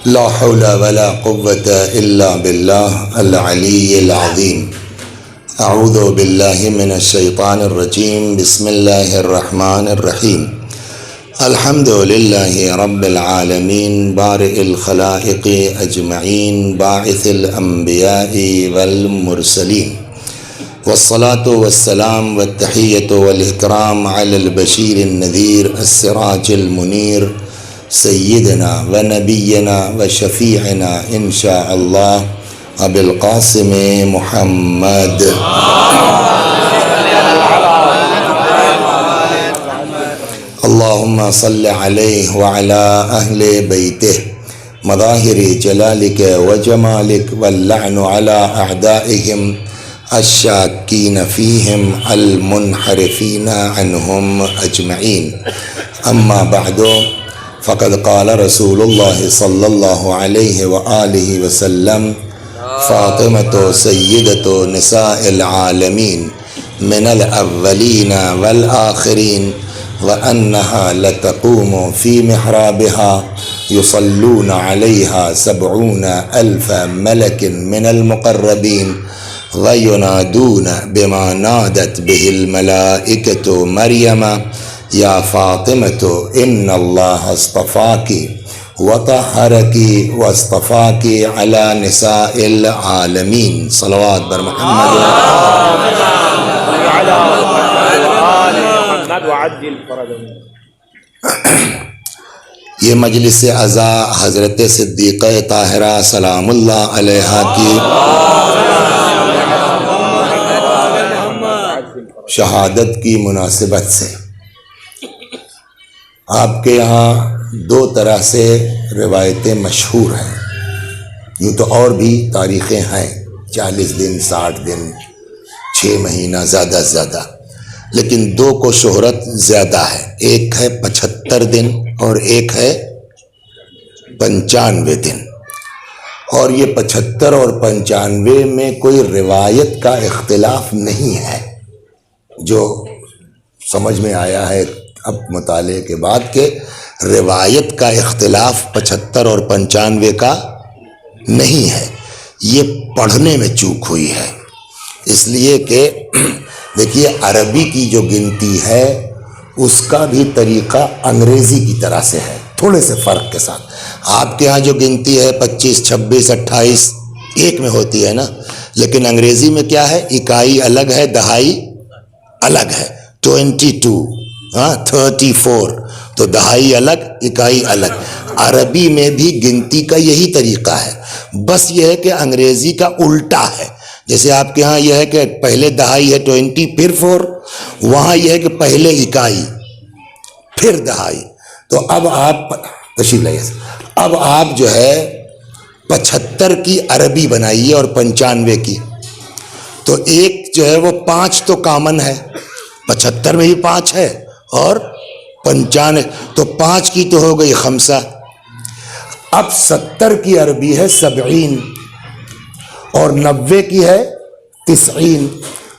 لا حول ولا قوة إلا بالله العلي العظيم. أعوذ بالله من الشيطان الرجيم. بسم الله الرحمن الرحيم. الحمد لله رب العالمين بارئ الخلائق أجمعين باعث الأنبياء والمرسلين، والصلاة والسلام والتحية والإكرام على البشير النذير السراج المنير سيدنا ونبينا وشفيعنا إن شاء الله أبي القاسم محمد. اللهم صل عليه وعلى أهل بيته مظاهر جلالك وجمالك، واللعن على أعدائهم الشاكين فيهم المنحرفين عنهم أجمعين. أما بعد، فقد قال رسول الله صلى الله عليه وآله وسلم: فاطمة سيدة نساء العالمين من الأولين والآخرين، وأنها لتقوم في محرابها يصلون عليها 70,000 ملك من المقربين، وينادون بما نادت به الملائكة مريم: يا فاطمة إن الله اصطفاك وطهرك واصطفاك على نساء العالمين. صلوات بر محمد وعلى آل محمد وعجل فرجهم. یہ مجلس عزا حضرت صدیقہ طاہرہ سلام اللہ علیہا کی شہادت کی مناسبت سے آپ کے یہاں دو طرح سے روایتیں مشہور ہیں. یوں تو اور بھی تاریخیں ہیں، 40 دن 60 دن 6 مہینہ زیادہ سے زیادہ، لیکن دو کو شہرت زیادہ ہے. ایک ہے 75 دن اور ایک ہے 95 دن. اور یہ 75 اور 95 میں کوئی روایت کا اختلاف نہیں ہے، جو سمجھ میں آیا ہے اب مطالعے کے بعد کہ روایت کا اختلاف 75 اور 95 کا نہیں ہے. یہ پڑھنے میں چوک ہوئی ہے، اس لیے کہ دیکھیے عربی کی جو گنتی ہے اس کا بھی طریقہ انگریزی کی طرح سے ہے، تھوڑے سے فرق کے ساتھ. آپ کے ہاں جو گنتی ہے 25 26 28 ایک میں ہوتی ہے نا، لیکن انگریزی میں کیا ہے؟ اکائی الگ ہے، دہائی الگ ہے. 22 34 تو دہائی الگ اکائی الگ. عربی میں بھی گنتی کا یہی طریقہ ہے، بس یہ ہے کہ انگریزی کا الٹا ہے. جیسے آپ کے ہاں یہ ہے کہ پہلے دہائی ہے 20 پھر 4، وہاں یہ ہے کہ پہلے اکائی پھر دہائی. تو اب آپ تشریف لائیے، اب آپ جو ہے 75 کی عربی بنائیے اور 95 کی. تو ایک جو ہے وہ 5 تو کامن ہے، 75 میں ہی 5 ہے اور 95 تو 5 کی تو ہو گئی 5. اب 70 کی عربی ہے 70 اور 90 کی ہے 90.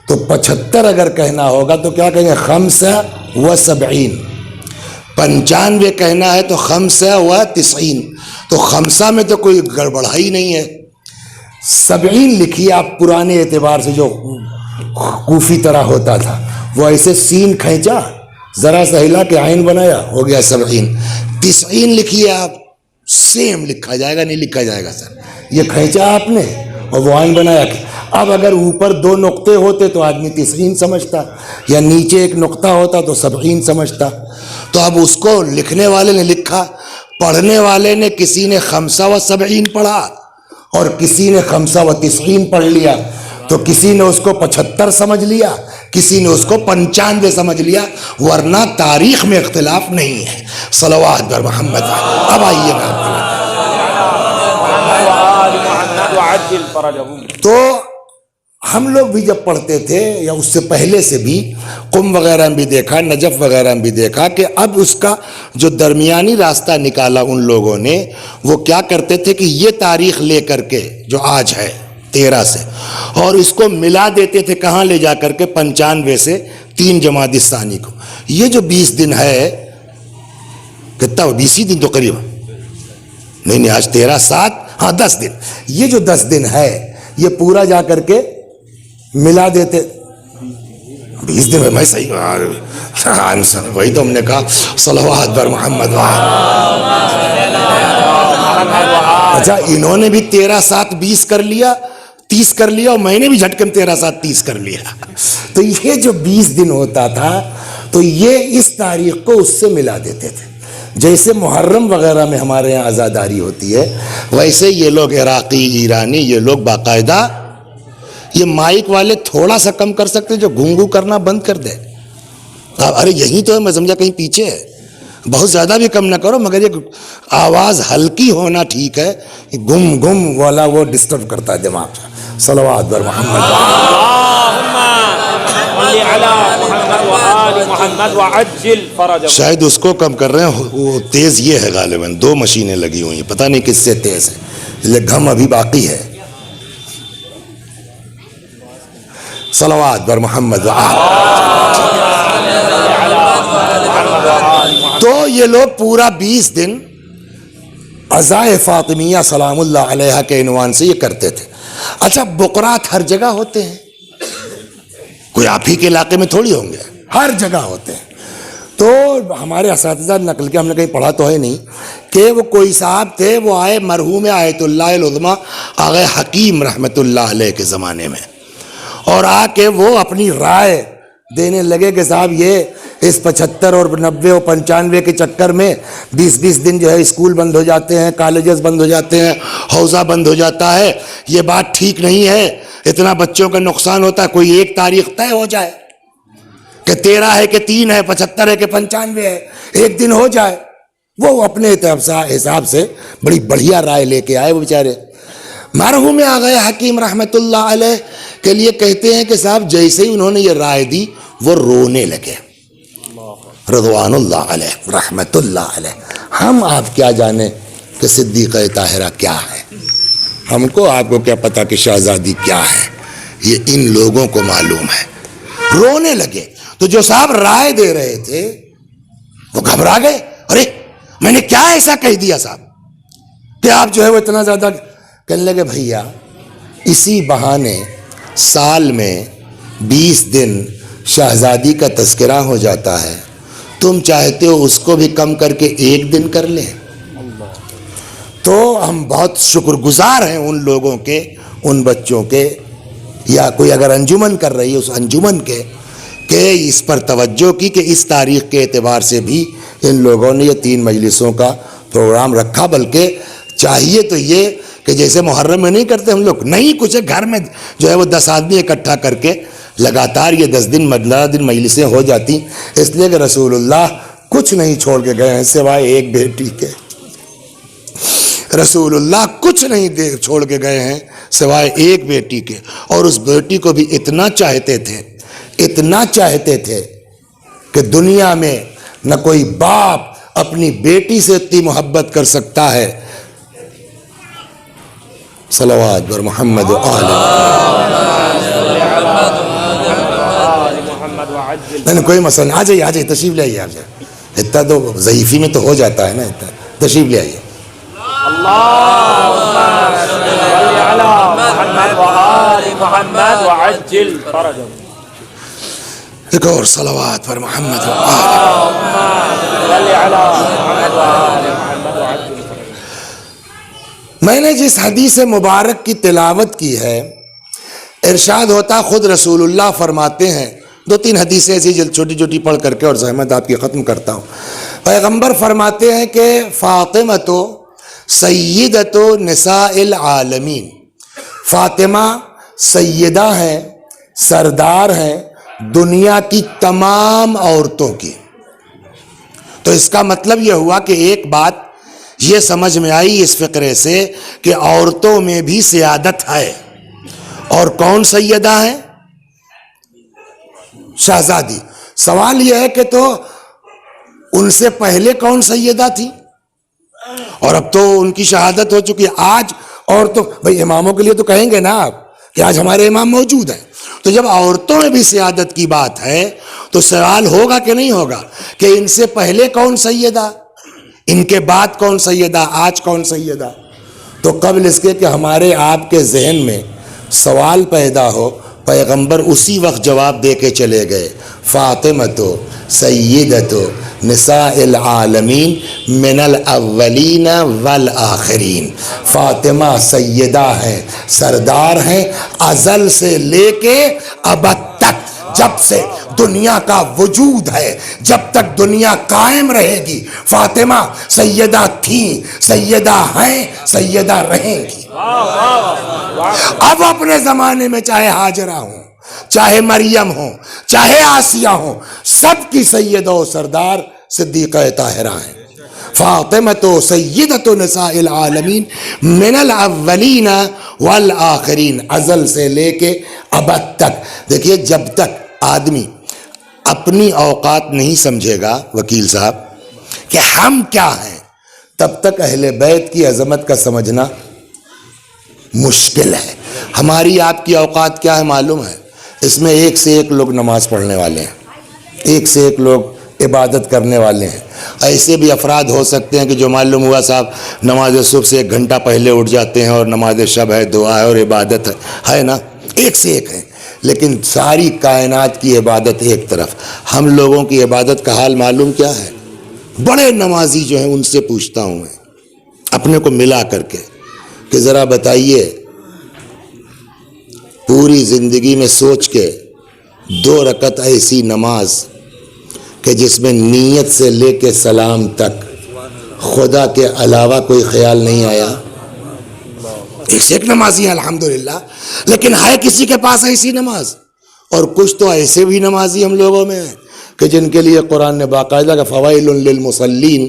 تو 75 اگر کہنا ہوگا تو کیا کہیں گے؟ 5 و 70. 95 کہنا ہے تو 5 و 90. تو 5 میں تو کوئی گڑبڑا ہی نہیں ہے. 70 لکھیے آپ پرانے اعتبار سے، جو کوفی طرح ہوتا تھا، وہ ایسے سین کھینچا، ذرا سا ہلا کے عین بنایا، ہو گیا 70. 90 لکھیے آپ، سیم لکھا جائے گا، نہیں لکھا جائے گا سر. یہ کھینچا آپ نے اور وہ عین بنایا. اب اگر اوپر 2 نقطے ہوتے تو آدمی 90 سمجھتا، یا نیچے ایک نقطہ ہوتا تو 70 سمجھتا. تو اب اس کو لکھنے والے نے لکھا، پڑھنے والے نے کسی نے 5 و 70 پڑھا اور کسی نے 5 و 90 پڑھ لیا. تو کسی نے اس کو 75 سمجھ لیا، کسی نے اس کو 95 سمجھ لیا، ورنہ تاریخ میں اختلاف نہیں ہے. صلوات بر محمد. اب آئیے گا تو ہم لوگ بھی جب پڑھتے تھے یا اس سے پہلے سے بھی قم وغیرہ میں بھی دیکھا، نجف وغیرہ میں بھی دیکھا کہ اب اس کا جو درمیانی راستہ نکالا ان لوگوں نے، وہ کیا کرتے تھے کہ یہ تاریخ لے کر کے جو آج ہے 13 سے، اور اس کو ملا دیتے تھے کہاں لے جا کر کے 95 سے 3 جمادی ثانی کو. یہ جو 20 دن ہے، کتنا 20 دن تو قریب نہیں آج 13 7 ہاں 10 دن، یہ جو 10 دن ہے یہ پورا جا کر کے ملا دیتے 20 دن میں صحیح وہی تو ہم نے کہا صلوات بر محمد اچھا انہوں نے بھی 13 7 20 کر لیا 30 کر لیا اور میں نے بھی جھٹکن 13 7 30 کر لیا. تو یہ جو 20 دن ہوتا تھا تو یہ اس تاریخ کو اس سے ملا دیتے تھے. جیسے محرم وغیرہ میں ہمارے یہاں عزاداری ہوتی ہے ویسے یہ لوگ عراقی ایرانی یہ لوگ باقاعدہ یہ مائک والے تھوڑا سا کم کر سکتے جو گونگو کرنا بند کر دے. ارے یہی تو ہے میں سمجھا کہیں پیچھے ہے بہت زیادہ بھی کم نہ کرو مگر یہ آواز ہلکی ہونا ٹھیک ہے گم گم والا وہ ڈسٹرب کرتا ہے دماغ. صلوات بر محمد شاید اس کو کم کر رہے ہیں وہ تیز یہ ہے غالباً 2 مشینیں لگی ہوئی ہیں پتہ نہیں کس سے تیز ہے لیکن گھم ابھی باقی ہے. صلوات بر محمد تو یہ لوگ پورا 20 دن عزائے فاطمیہ سلام اللہ علیہ کے عنوان سے یہ کرتے تھے. اچھا بقرات ہر جگہ ہوتے ہیں کوئی آپ ہی کے علاقے میں تھوڑی ہوں گے ہر جگہ ہوتے ہیں. تو ہمارے اساتذہ نقل کے ہم نے کہیں پڑھا تو ہے نہیں کہ وہ کوئی صاحب تھے وہ آئے مرحوم آیت اللہ العظمیٰ آغا حکیم رحمت اللہ علیہ کے زمانے میں اور آ کے وہ اپنی رائے دینے لگے کہ صاحب یہ اس 75 اور 90 اور 95 کے چکر میں 20 دن جو ہے اسکول بند ہو جاتے ہیں کالجز بند ہو جاتے ہیں حوزہ بند ہو جاتا ہے یہ بات ٹھیک نہیں ہے اتنا بچوں کا نقصان ہوتا ہے کوئی ایک تاریخ طے ہو جائے کہ 13 ہے کہ 3 ہے 75 ہے کہ 95 ہے ایک دن ہو جائے. وہ اپنے حساب سے بڑی بڑھیا رائے لے کے آئے وہ بیچارے مرحوم آغا حکیم رحمت اللہ علیہ کے لیے کہتے ہیں کہ صاحب جیسے ہی انہوں نے یہ رائے دی وہ رونے لگے رضوان اللہ علیہ رحمت اللہ علیہ. ہم آپ کیا جانے کہ صدیقہ طاہرہ کیا ہے ہم کو آپ کو کیا پتا کہ شہزادی کیا ہے یہ ان لوگوں کو معلوم ہے. رونے لگے تو جو صاحب رائے دے رہے تھے وہ گھبرا گئے ارے میں نے کیا ایسا کہہ دیا صاحب کہ آپ جو ہے وہ اتنا زیادہ کہنے لگے بھیا اسی بہانے سال میں 20 دن شہزادی کا تذکرہ ہو جاتا ہے تم چاہتے ہو اس کو بھی کم کر کے 1 دن کر لیں. تو ہم بہت شکر گزار ہیں ان لوگوں کے ان بچوں کے یا کوئی اگر انجمن کر رہی ہے اس انجمن کے کہ اس پر توجہ کی کہ اس تاریخ کے اعتبار سے بھی ان لوگوں نے یہ 3 مجلسوں کا پروگرام رکھا. بلکہ چاہیے تو یہ کہ جیسے محرم میں نہیں کرتے ہم لوگ نہیں کچھ گھر میں جو ہے وہ 10 آدمی اکٹھا کر کے لگاتار یہ 10 دن 15 دن مجلسیں ہو جاتی اس لیے کہ رسول اللہ کچھ نہیں چھوڑ کے گئے ہیں سوائے ایک بیٹی کے. رسول اللہ کچھ نہیں چھوڑ کے گئے ہیں سوائے ایک بیٹی کے اور اس بیٹی کو بھی اتنا چاہتے تھے کہ دنیا میں نہ کوئی باپ اپنی بیٹی سے اتنی محبت کر سکتا ہے. صلوات بر محمد و آل نہیں کوئی مسئلہ نہیں. آ جائیے تشریف لے آئیے آپ اتنا تو ضعیفی میں تو ہو جاتا ہے نا اتنا تشریف لے آئیے. ایک اور صلوات پر محمد و میں نے جس حدیث مبارک کی تلاوت کی ہے ارشاد ہوتا خود رسول اللہ فرماتے ہیں 2-3 حدیثیں ایسی چھوٹی چھوٹی پڑھ کر کے اور زحمت آپ کی ختم کرتا ہوں. پیغمبر فرماتے ہیں کہ فاطمہ تو سیدۃ نساء العالمین فاطمہ سیدہ ہیں سردار ہیں دنیا کی تمام عورتوں کی. تو اس کا مطلب یہ ہوا کہ ایک بات یہ سمجھ میں آئی اس فقرے سے کہ عورتوں میں بھی سیادت ہے. اور کون سیدہ ہیں؟ شہزادی. سوال یہ ہے کہ تو ان سے پہلے کون سیدہ تھی اور اب تو ان کی شہادت ہو چکی ہے. آج اور تو بھائی اماموں کے لیے تو کہیں گے نا آپ کہ آج ہمارے امام موجود ہیں. تو جب عورتوں میں بھی سیادت کی بات ہے تو سوال ہوگا کہ نہیں ہوگا کہ ان سے پہلے کون سیدہ ان کے بعد کون سیدہ، آج کون سیدہ؟ تو قبل اس کے کہ ہمارے آپ کے ذہن میں سوال پیدا ہو، پیغمبر اسی وقت جواب دے کے چلے گئے، فاطمۃ سیدۃ نساء العالمین من الاولین والآخرین، فاطمہ سیدہ ہیں، سردار ہیں، ازل سے لے کے ابد تک، جب سے دنیا کا وجود ہے، جب تک دنیا قائم رہے گی فاطمہ سیدہ تھیں، سیدہ ہیں، سیدہ رہیں گی۔ اب اپنے زمانے میں چاہے ہاجرہ ہوں، چاہے مریم ہوں، چاہے آسیہ ہوں، سب کی سیدہ و سردار صدیقہ طاہرہ ہیں۔ فاطمۃ سیدۃ نساء العالمین من الاولین والآخرین، ازل سے لے کے ابد تک۔ دیکھیے جب تک آدمی اپنی اوقات نہیں سمجھے گا وکیل صاحب کہ ہم کیا ہیں، تب تک اہل بیت کی عظمت کا سمجھنا مشکل ہے۔ ہماری آپ کی اوقات کیا ہے معلوم ہے؟ اس میں ایک سے ایک لوگ نماز پڑھنے والے ہیں، ایک سے ایک لوگ عبادت کرنے والے ہیں۔ ایسے بھی افراد ہو سکتے ہیں کہ جو معلوم ہوا صاحب نماز صبح سے 1 گھنٹہ پہلے اٹھ جاتے ہیں اور نماز شب ہے، دعا ہے اور عبادت ہے نا، ایک سے ایک ہے، لیکن ساری کائنات کی عبادت ایک طرف۔ ہم لوگوں کی عبادت کا حال معلوم کیا ہے؟ بڑے نمازی جو ہیں ان سے پوچھتا ہوں میں اپنے کو ملا کر کے کہ ذرا بتائیے پوری زندگی میں سوچ کے 2 رکعت ایسی نماز کہ جس میں نیت سے لے کے سلام تک خدا کے علاوہ کوئی خیال نہیں آیا؟ ایک سے ایک نمازی ہیں الحمدللہ، لیکن ہے کسی کے پاس ایسی نماز؟ اور کچھ تو ایسے بھی نمازی ہم لوگوں میں ہیں کہ جن کے لیے قرآن نے باقاعدہ کہ فوائل للمصلین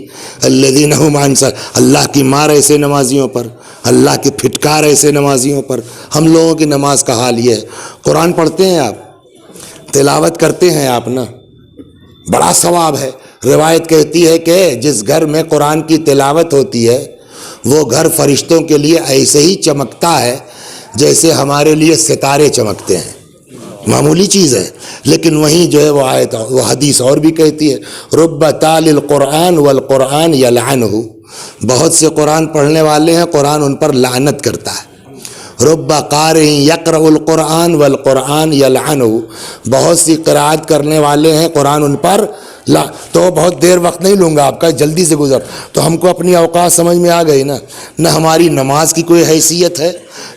الذین هم عن اللہ کی مار ایسے نمازیوں پر، اللہ کی پھٹکار ایسے نمازیوں پر۔ ہم لوگوں کی نماز کا حال یہ ہے۔ قرآن پڑھتے ہیں آپ، تلاوت کرتے ہیں آپ نا، بڑا ثواب ہے۔ روایت کہتی ہے کہ جس گھر میں قرآن کی تلاوت ہوتی ہے وہ گھر فرشتوں کے لیے ایسے ہی چمکتا ہے جیسے ہمارے لیے ستارے چمکتے ہیں۔ معمولی چیز ہے، لیکن وہیں جو ہے وہ آیت وہ حدیث اور بھی کہتی ہے رب تال القرآن والقرآن یلعنہ، بہت سے قرآن پڑھنے والے ہیں قرآن ان پر لعنت کرتا ہے۔ رب قارئ یقرأ القرآن والقرآن یلعنہ، بہت سی قرأت کرنے والے ہیں قرآن ان پر تو بہت دیر وقت نہیں لوں گا آپ کا، جلدی سے گزر۔ تو ہم کو اپنی اوقات سمجھ میں آ گئی نا، نہ ہماری نماز کی کوئی حیثیت ہے،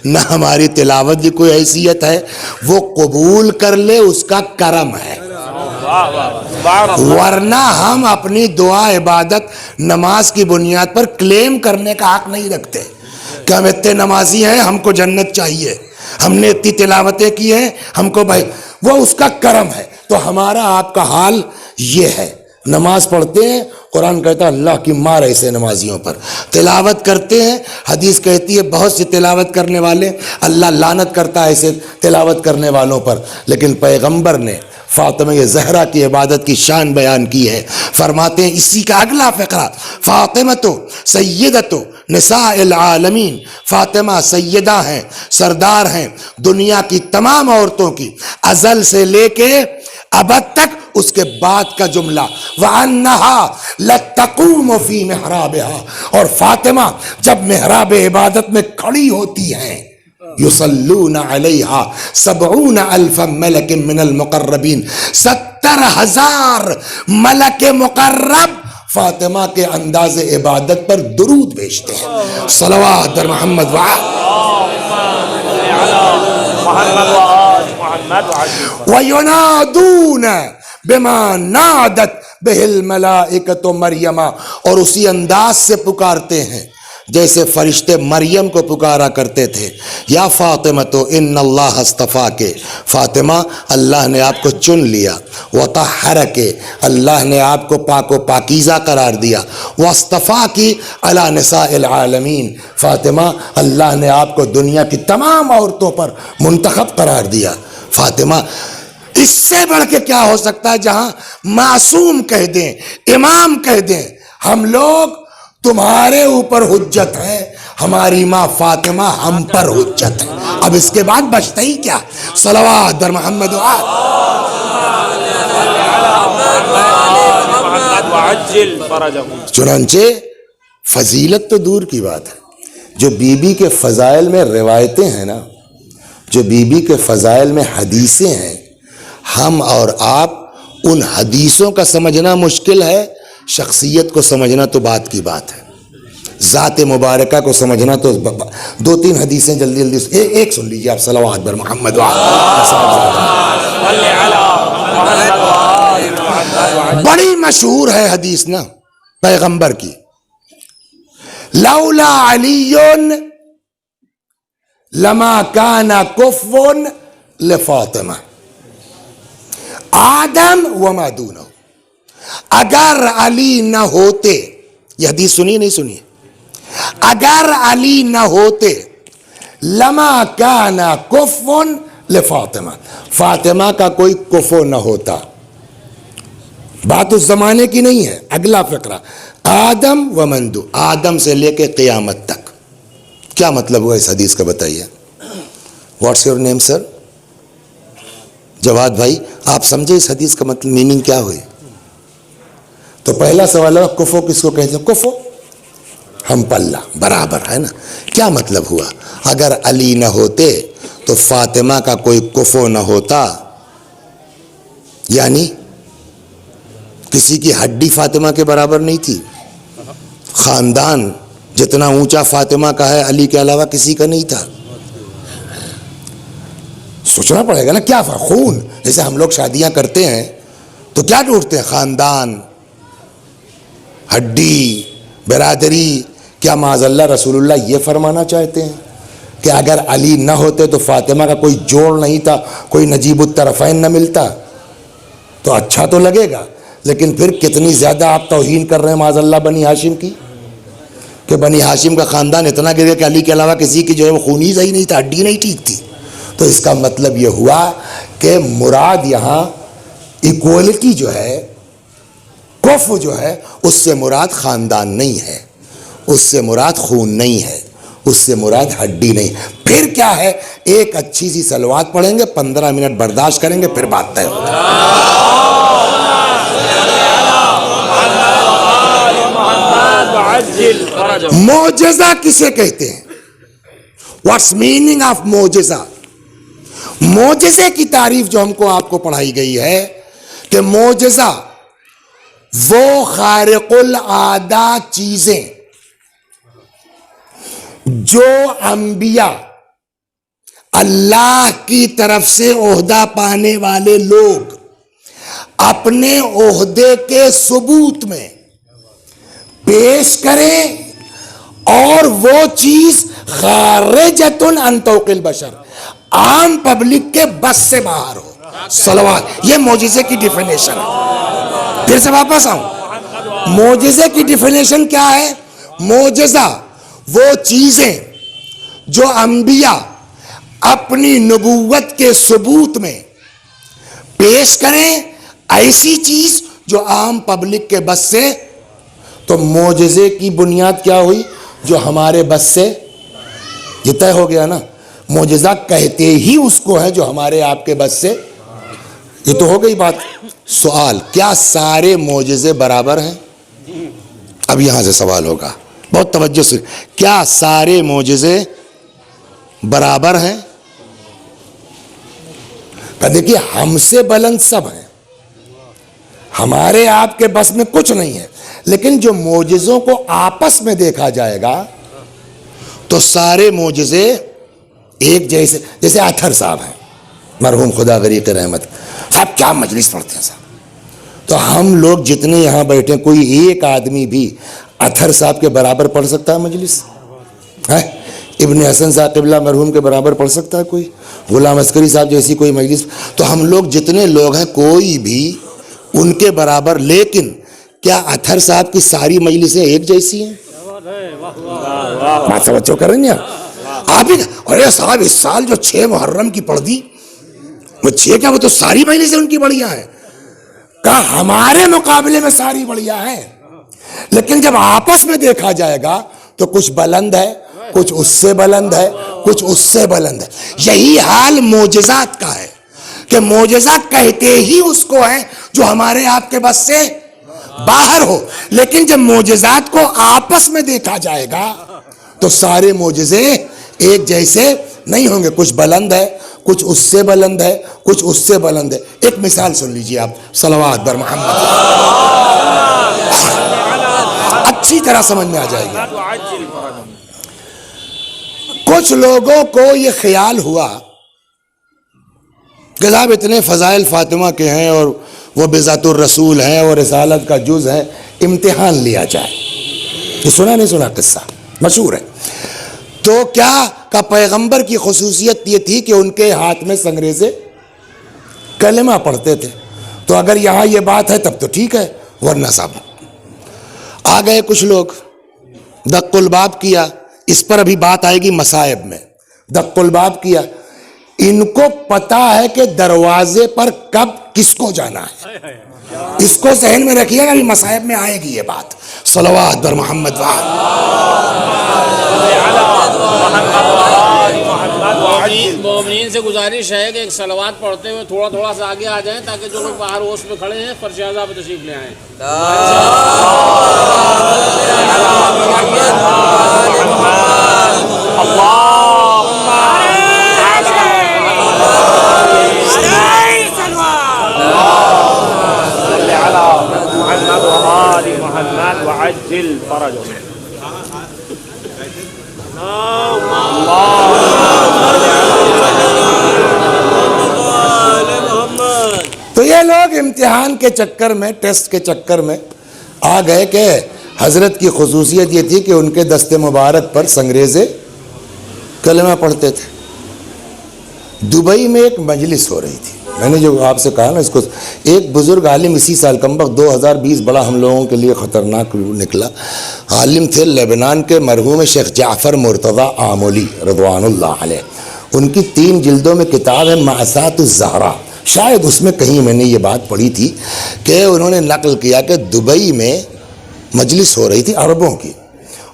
نہ ہماری تلاوت کی کوئی حیثیت ہے، وہ قبول کر لے اس کا کرم ہے، ورنہ ہم اپنی دعا عبادت نماز کی بنیاد پر کلیم کرنے کا حق نہیں رکھتے کہ ہم اتنے نمازی ہیں ہم کو جنت چاہیے، ہم نے اتنی تلاوتیں کی ہیں ہم کو بھائی، وہ اس کا کرم ہے۔ تو ہمارا آپ کا حال یہ ہے، نماز پڑھتے ہیں قرآن کہتا ہے اللہ کی مار ایسے نمازیوں پر، تلاوت کرتے ہیں حدیث کہتی ہے بہت سے تلاوت کرنے والے اللہ لعنت کرتا ہے ایسے تلاوت کرنے والوں پر۔ لیکن پیغمبر نے فاطمہ زہرا کی عبادت کی شان بیان کی ہے، فرماتے ہیں اسی کا اگلا فقرہ فاطمۃ سیدۃ نساء العالمین، فاطمہ سیدہ ہیں، سردار ہیں دنیا کی تمام عورتوں کی، ازل سے لے کے ابد تک۔ اس کے بعد کا جملہ وَأَنَّهَا لَتَقُومُ فِي مِحْرَابِهَا، اور فاطمہ جب محراب عبادت میں کھڑی ہوتی ہیں یصلون علیہا 70,000 ملک من المقربین، 70,000 ملک مقرب فاطمہ کے انداز عبادت پر درود بھیجتے ہیں۔ صلوات در محمد وَيُنَادُونَ بِمَا نَادَتْ بِهِ الْمَلَائِكَةُ مریم، اور اسی انداز سے پکارتے ہیں جیسے فرشتے مریم کو پکارا کرتے تھے، یا فاطمہ تو ان اللہ اصطفیٰ کے، فاطمہ اللہ نے آپ کو چن لیا، وطہر کے اللہ نے آپ کو پاک و پاکیزہ قرار دیا، واصطفیٰ کی علی نساء العالمین، فاطمہ اللہ نے آپ کو دنیا کی تمام عورتوں پر منتخب قرار دیا۔ فاطمہ اس سے بڑھ کے کیا ہو سکتا ہے؟ جہاں معصوم کہہ دیں، امام کہہ دیں ہم لوگ تمہارے اوپر حجت ہے، ہماری ماں فاطمہ ہم پر حجت ہے، اب اس کے بعد بچتا ہی کیا؟ صلوات در محمد وعجل فرجهم۔ چنانچہ فضیلت تو دور کی بات ہے، جو بی بی کے فضائل میں روایتیں ہیں نا، جو بی بی کے فضائل میں حدیثیں ہیں، ہم اور آپ ان حدیثوں کا سمجھنا مشکل ہے، شخصیت کو سمجھنا تو بات کی بات ہے، ذات مبارکہ کو سمجھنا تو دو تین حدیثیں جلدی جلدی ایک سن لیجیے آپ، صلوات بر محمد بڑی مشہور ہے حدیث نا پیغمبر کی، لولا علی لما کان کفو لفاطمہ آدم وما دونہ، اگر علی نہ ہوتے، یہ حدیث سنی نہیں سنی، اگر علی نہ ہوتے لما کان کفو لفاطمہ، فاطمہ کا کوئی کفو نہ ہوتا، بات اس زمانے کی نہیں ہے، اگلا فقرہ، آدم و مندو، آدم سے لے کے قیامت تک، کیا مطلب ہوا اس حدیث کا بتائیے؟ واٹس یور نیم سر؟ جواد بھائی آپ سمجھے اس حدیث کا مطلب میننگ کیا ہوئی؟ تو پہلا سوال ہے کفو کس کو کہتے ہیں؟ کفو ہم پلہ برابر ہے نا، کیا مطلب ہوا؟ اگر علی نہ ہوتے تو فاطمہ کا کوئی کفو نہ ہوتا، یعنی کسی کی ہڈی فاطمہ کے برابر نہیں تھی، خاندان جتنا اونچا فاطمہ کا ہے علی کے علاوہ کسی کا نہیں تھا، سوچنا پڑے گا نا کیا خون، جیسے ہم لوگ شادیاں کرتے ہیں تو کیا ڈھونڈتے ہیں؟ خاندان، ہڈی، برادری، کیا معاذ اللہ رسول اللہ یہ فرمانا چاہتے ہیں کہ اگر علی نہ ہوتے تو فاطمہ کا کوئی جوڑ نہیں تھا، کوئی نجیب الطرفین نہ ملتا؟ تو اچھا تو لگے گا، لیکن پھر کتنی زیادہ آپ توہین کر رہے ہیں معاذ اللہ بنی ہاشم کی، کہ بنی ہاشم کا خاندان اتنا گر گیا کہ علی کے علاوہ کسی کی جو ہے وہ خونی صحیح نہیں تھا، ہڈی نہیں ٹھیک تھی۔ تو اس کا مطلب یہ ہوا کہ مراد یہاں ایکوالٹی جو ہے، کف جو ہے، اس سے مراد خاندان نہیں ہے، اس سے مراد خون نہیں ہے، اس سے مراد ہڈی نہیں۔ پھر کیا ہے؟ ایک اچھی سی صلوات پڑھیں گے، 15 منٹ برداشت کریں گے، پھر بات طے ہوگی۔ معجزہ کسے کہتے ہیں؟ واٹس میننگ آف معجزہ؟ معجزے کی تعریف جو ہم کو آپ کو پڑھائی گئی ہے کہ معجزہ وہ خارق العادہ چیزیں جو انبیاء، اللہ کی طرف سے عہدہ پانے والے لوگ اپنے عہدے کے ثبوت میں پیش کریں، اور وہ چیز خارجۃ عن طوق البشر، عام پبلک کے بس سے باہر ہو۔ صلوات، یہ معجزے کی ڈیفینیشن ہے۔ پھر سے واپس آؤں، معجزے کی ڈیفینیشن کیا ہے؟ معجزہ وہ چیزیں جو انبیاء اپنی نبوت کے ثبوت میں پیش کریں، ایسی چیز جو عام پبلک کے بس سے۔ تو معجزے کی بنیاد کیا ہوئی؟ جو ہمارے بس سے، یہ طے ہو گیا نا، معجزہ کہتے ہی اس کو ہے جو ہمارے آپ کے بس سے، یہ تو ہو گئی بات۔ سوال، کیا سارے معجزے برابر ہیں؟ اب یہاں سے سوال ہوگا، بہت توجہ سے، کیا سارے معجزے برابر ہیں؟ کہ دیکھیے ہم سے بلند سب ہیں، ہمارے آپ کے بس میں کچھ نہیں ہے، لیکن جو معجزوں کو آپس میں دیکھا جائے گا تو سارے معجزے ایک جیسے، جیسے اطہر صاحب ہیں، مرحوم خدا غریق رحمت صاحب، کیا مجلس پڑھتے ہیں صاحب، تو ہم لوگ جتنے یہاں بیٹھے ہیں کوئی ایک آدمی بھی اطہر صاحب کے برابر پڑھ سکتا ہے مجلس ہے؟ ابن حسن صاحب قبلہ مرحوم کے برابر پڑھ سکتا ہے کوئی؟ غلام عسکری صاحب جیسی کوئی مجلس؟ تو ہم لوگ جتنے لوگ ہیں کوئی بھی ان کے برابر، لیکن کیا اطہر صاحب کی ساری مجلسیں ایک جیسی ہیں؟ بات توجہ کر رہے ہیں آپ ہی؟ ارے صاحب اس سال جو 6 محرم کی پڑھ دی، وہ 6 کیا، وہ تو ساری مجلسیں ان کی بڑھیا ہیں، کہا ہمارے مقابلے میں ساری بڑھیا ہیں، لیکن جب آپس میں دیکھا جائے گا تو کچھ بلند ہے، کچھ اس سے بلند ہے، کچھ اس سے بلند ہے۔ یہی حال معجزات کا ہے کہ معجزہ کہتے ہی اس کو ہے جو ہمارے آپ کے بس سے، باہر ہو، لیکن جب معجزات کو آپس میں دیکھا جائے گا تو سارے معجزے ایک جیسے نہیں ہوں گے، کچھ بلند ہے، کچھ اس سے بلند ہے، کچھ اس سے بلند ہے۔ ایک مثال سن لیجئے آپ، صلوات بر محمد، اچھی طرح سمجھ میں آ جائے گی۔ کچھ لوگوں کو یہ خیال ہوا کہ صاحب اتنے فضائل فاطمہ کے ہیں اور وہ بذات الرسول ہیں اور رسالت کا جز ہے، امتحان لیا جائے۔ یہ سنا نہیں سنا قصہ؟ مشہور ہے۔ تو کیا کہ پیغمبر کی خصوصیت یہ تھی کہ ان کے ہاتھ میں سنگریزے کلمہ پڑھتے تھے، تو اگر یہاں یہ بات ہے تب تو ٹھیک ہے، ورنہ سب آ گئے کچھ لوگ، دق الباب کیا۔ اس پر ابھی بات آئے گی مصائب میں۔ دق الباب کیا، ان کو پتا ہے کہ دروازے پر کب کس کو جانا ہے، اس کو ذہن میں رکھیے گا، ابھی مصائب میں آئے گی یہ بات۔ صلوات بر محمد مومنین سے گزارش ہے کہ ایک صلوات پڑھتے ہوئے تھوڑا تھوڑا سا آگے آ جائیں تاکہ جو لوگ باہر ہوش میں کھڑے ہیں فرش اعظم پہ تشریف لے آئیں۔ محمد وعجل فرجهم۔ تو یہ لوگ امتحان کے چکر میں، ٹیسٹ کے چکر میں آ گئے کہ حضرت کی خصوصیت یہ تھی کہ ان کے دست مبارک پر سنگریزے کلمہ پڑھتے تھے۔ دبئی میں ایک مجلس ہو رہی تھی، میں نے جو آپ سے کہا نا، اس کو ایک بزرگ عالم اسی سال کمبخت 2020 بڑا ہم لوگوں کے لیے خطرناک نکلا، عالم تھے لبنان کے مرحوم شیخ جعفر مرتضی آمولی رضوان اللہ علیہ۔ ان کی 3 جلدوں میں کتاب ہے مأسات الزہرا، شاید اس میں کہیں میں نے یہ بات پڑھی تھی کہ انہوں نے نقل کیا کہ دبئی میں مجلس ہو رہی تھی عربوں کی،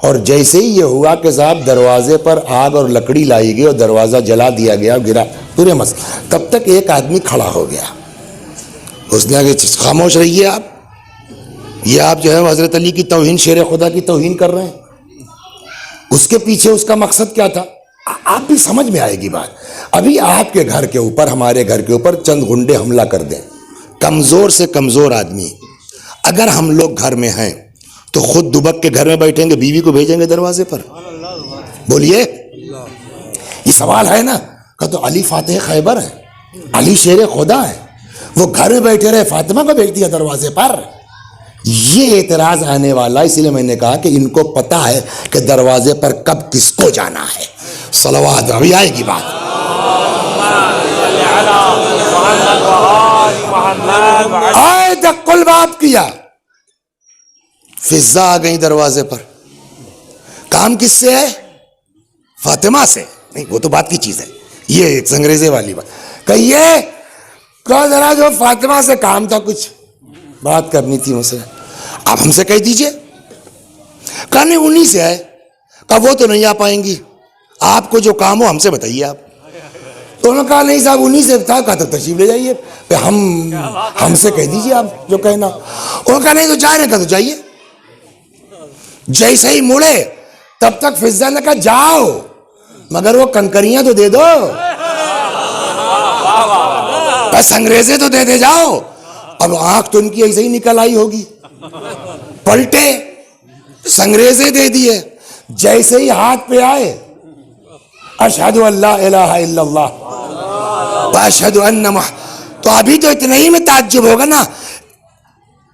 اور جیسے ہی یہ ہوا کہ صاحب دروازے پر آگ اور لکڑی لائی گئی اور دروازہ جلا دیا گیا اور گرا پورے تب تک ایک آدمی کھڑا ہو گیا، اس نے آگے خاموش رہیے آپ، یہ آپ جو ہے حضرت علی کی توہین، شیر خدا کی توہین کر رہے ہیں۔ اس کے پیچھے اس کا مقصد کیا تھا آپ بھی سمجھ میں آئے گی بات۔ ابھی آپ کے گھر کے اوپر، ہمارے گھر کے اوپر چند غنڈے حملہ کر دیں، کمزور سے کمزور آدمی، اگر ہم لوگ گھر میں ہیں تو خود دبک کے گھر میں بیٹھیں گے، بیوی کو بھیجیں گے دروازے پر؟ بولیے، یہ سوال ہے نا؟ کہ تو علی فاتح خیبر ہے، علی شیر خدا ہے، وہ گھر میں بیٹھے رہے، فاطمہ کو بھیج دیا دروازے پر۔ یہ اعتراض آنے والا، اسی لیے میں نے کہا کہ ان کو پتا ہے کہ دروازے پر کب کس کو جانا ہے۔ صلوات، ابھی آئے گی بات۔ آئے دق الباب کیا، فضا آ گئی دروازے پر۔ کام کس سے ہے؟ فاطمہ سے نہیں، وہ تو بات کی چیز ہے، یہ ایک سنگریزے والی بات کہیے کہ ذرا جو فاطمہ سے کام تھا، کچھ بات کرنی تھی مجھ سے، آپ ہم سے کہہ دیجئے۔ کہا نہیں انہی سے ہے، کہا وہ تو نہیں آ پائیں گی، آپ کو جو کام ہو ہم سے بتائیے آپ۔ تو انہوں نے کہا نہیں صاحب انہی سے تھا، کہا تو تشریف لے جائیے، ہم سے کہہ دیجئے آپ جو کہنا۔ انہوں نے کہا نہیں تو جا رہے، کہا تو جائیے۔ جیسے ہی مڑے تب تک فضا نے کہا جاؤ مگر وہ کنکریاں تو دے دو، بس انگریزے تو دے دے جاؤ۔ اب آنکھ تو ان کی ایسے ہی نکل آئی ہوگی، پلٹے سنگریزے دے دیے۔ جیسے ہی ہاتھ پہ آئے، اشہد ان لا الہ الا اللہ واشہد ان محمد، تو ابھی تو اتنے ہی میں تعجب ہوگا نا،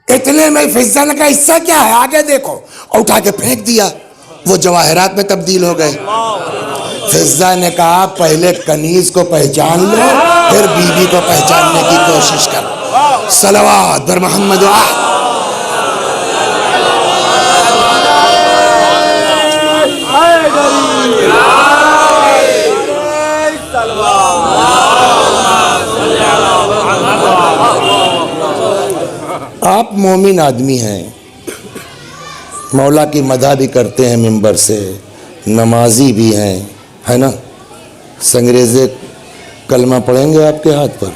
اتنے میں فضا نے کہا اس سے کیا ہے، آگے دیکھو، اور اٹھا کے پھینک دیا، وہ جواہرات میں تبدیل ہو گئے۔ فضا نے کہا پہلے کنیز کو پہچان لو، پھر بیوی کو پہچاننے کی کوشش کرو۔ صلوات بر محمد آپ مومن آدمی ہیں، مولا کی مدح بھی کرتے ہیں منبر سے، نمازی بھی ہیں، ہے نا؟ سنگریزے کلمہ پڑھیں گے آپ کے ہاتھ پر؟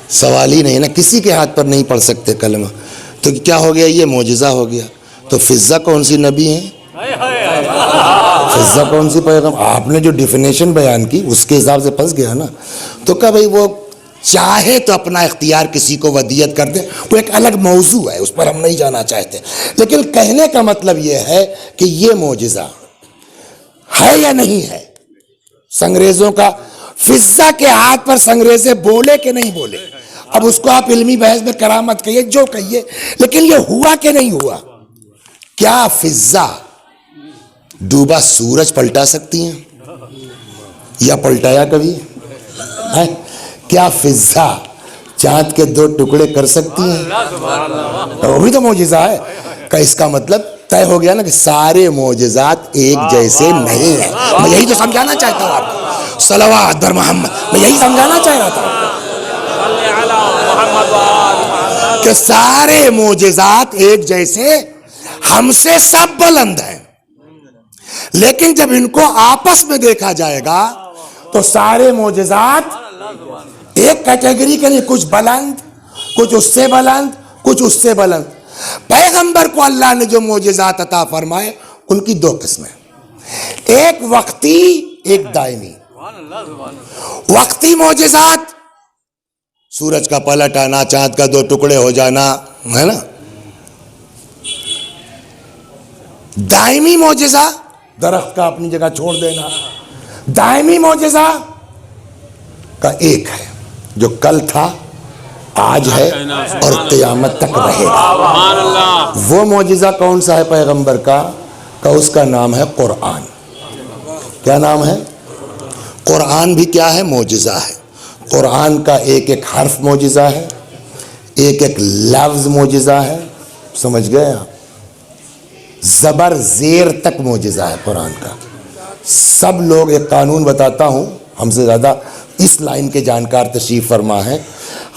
سوال ہی نہیں نا, کسی کے ہاتھ پر نہیں پڑھ سکتے کلمہ, تو کیا ہو گیا, یہ معجزہ ہو گیا. تو فضہ کون سی نبی ہیں, فضہ کون سی پیغمبر؟ آپ نے جو ڈیفینیشن بیان کی اس کے حساب سے پھنس گیا نا. تو کہا بھائی وہ چاہے تو اپنا اختیار کسی کو ودیت کر دے, وہ ایک الگ موضوع ہے, اس پر ہم نہیں جانا چاہتے, لیکن کہنے کا مطلب یہ ہے کہ یہ معجزہ ہے یا نہیں ہے. سنگریزوں کا فضہ کے ہاتھ پر سنگریزے بولے کہ نہیں بولے, اب اس کو آپ علمی بحث میں کرامت کہیے جو کہیے, لیکن یہ ہوا کہ نہیں ہوا؟ کیا فضہ ڈوبا سورج پلٹا سکتی ہیں یا پلٹایا کبھی ہے؟ کیا فضہ چاند کے 2 ٹکڑے کر سکتی ہیں؟ وہ بھی تو معجزہ ہے. کہ اس کا مطلب طے ہو گیا نا کہ سارے معجزات ایک جیسے نہیں ہیں. میں یہی تو سمجھانا چاہتا ہوں آپ کو. صلوات بر محمد, میں یہی سمجھانا چاہ رہا تھا کہ سارے معجزات ایک جیسے, ہم سے سب بلند ہیں, لیکن جب ان کو آپس میں دیکھا جائے گا تو سارے معجزات ایک کیٹیگری کے نہیں, کچھ بلند, کچھ اس سے بلند, کچھ اس سے بلند. پیغمبر کو اللہ نے جو معجزات عطا فرمائے ان کی 2 قسمیں, ایک وقتی, ایک دائمی. وقتی معجزات, سورج کا پلٹ آنا, چاند کا 2 ٹکڑے ہو جانا, ہے نا. دائمی معجزہ, درخت کا اپنی جگہ چھوڑ دینا. دائمی معجزہ کا ایک ہے جو کل تھا, آج ہے اور قیامت تک رہے گا. وہ معجزہ کون سا ہے پیغمبر کا؟ کہ اس کا نام ہے قرآن. کیا نام ہے؟ قرآن بھی کیا ہے؟ معجزہ ہے. قرآن کا ایک ایک حرف معجزہ ہے, ایک ایک لفظ معجزہ ہے. سمجھ گئے آپ؟ زبر زیر تک معجزہ ہے قرآن کا. سب لوگ, ایک قانون بتاتا ہوں, ہم سے زیادہ اس لائن کے جانکار تشریف فرما ہے,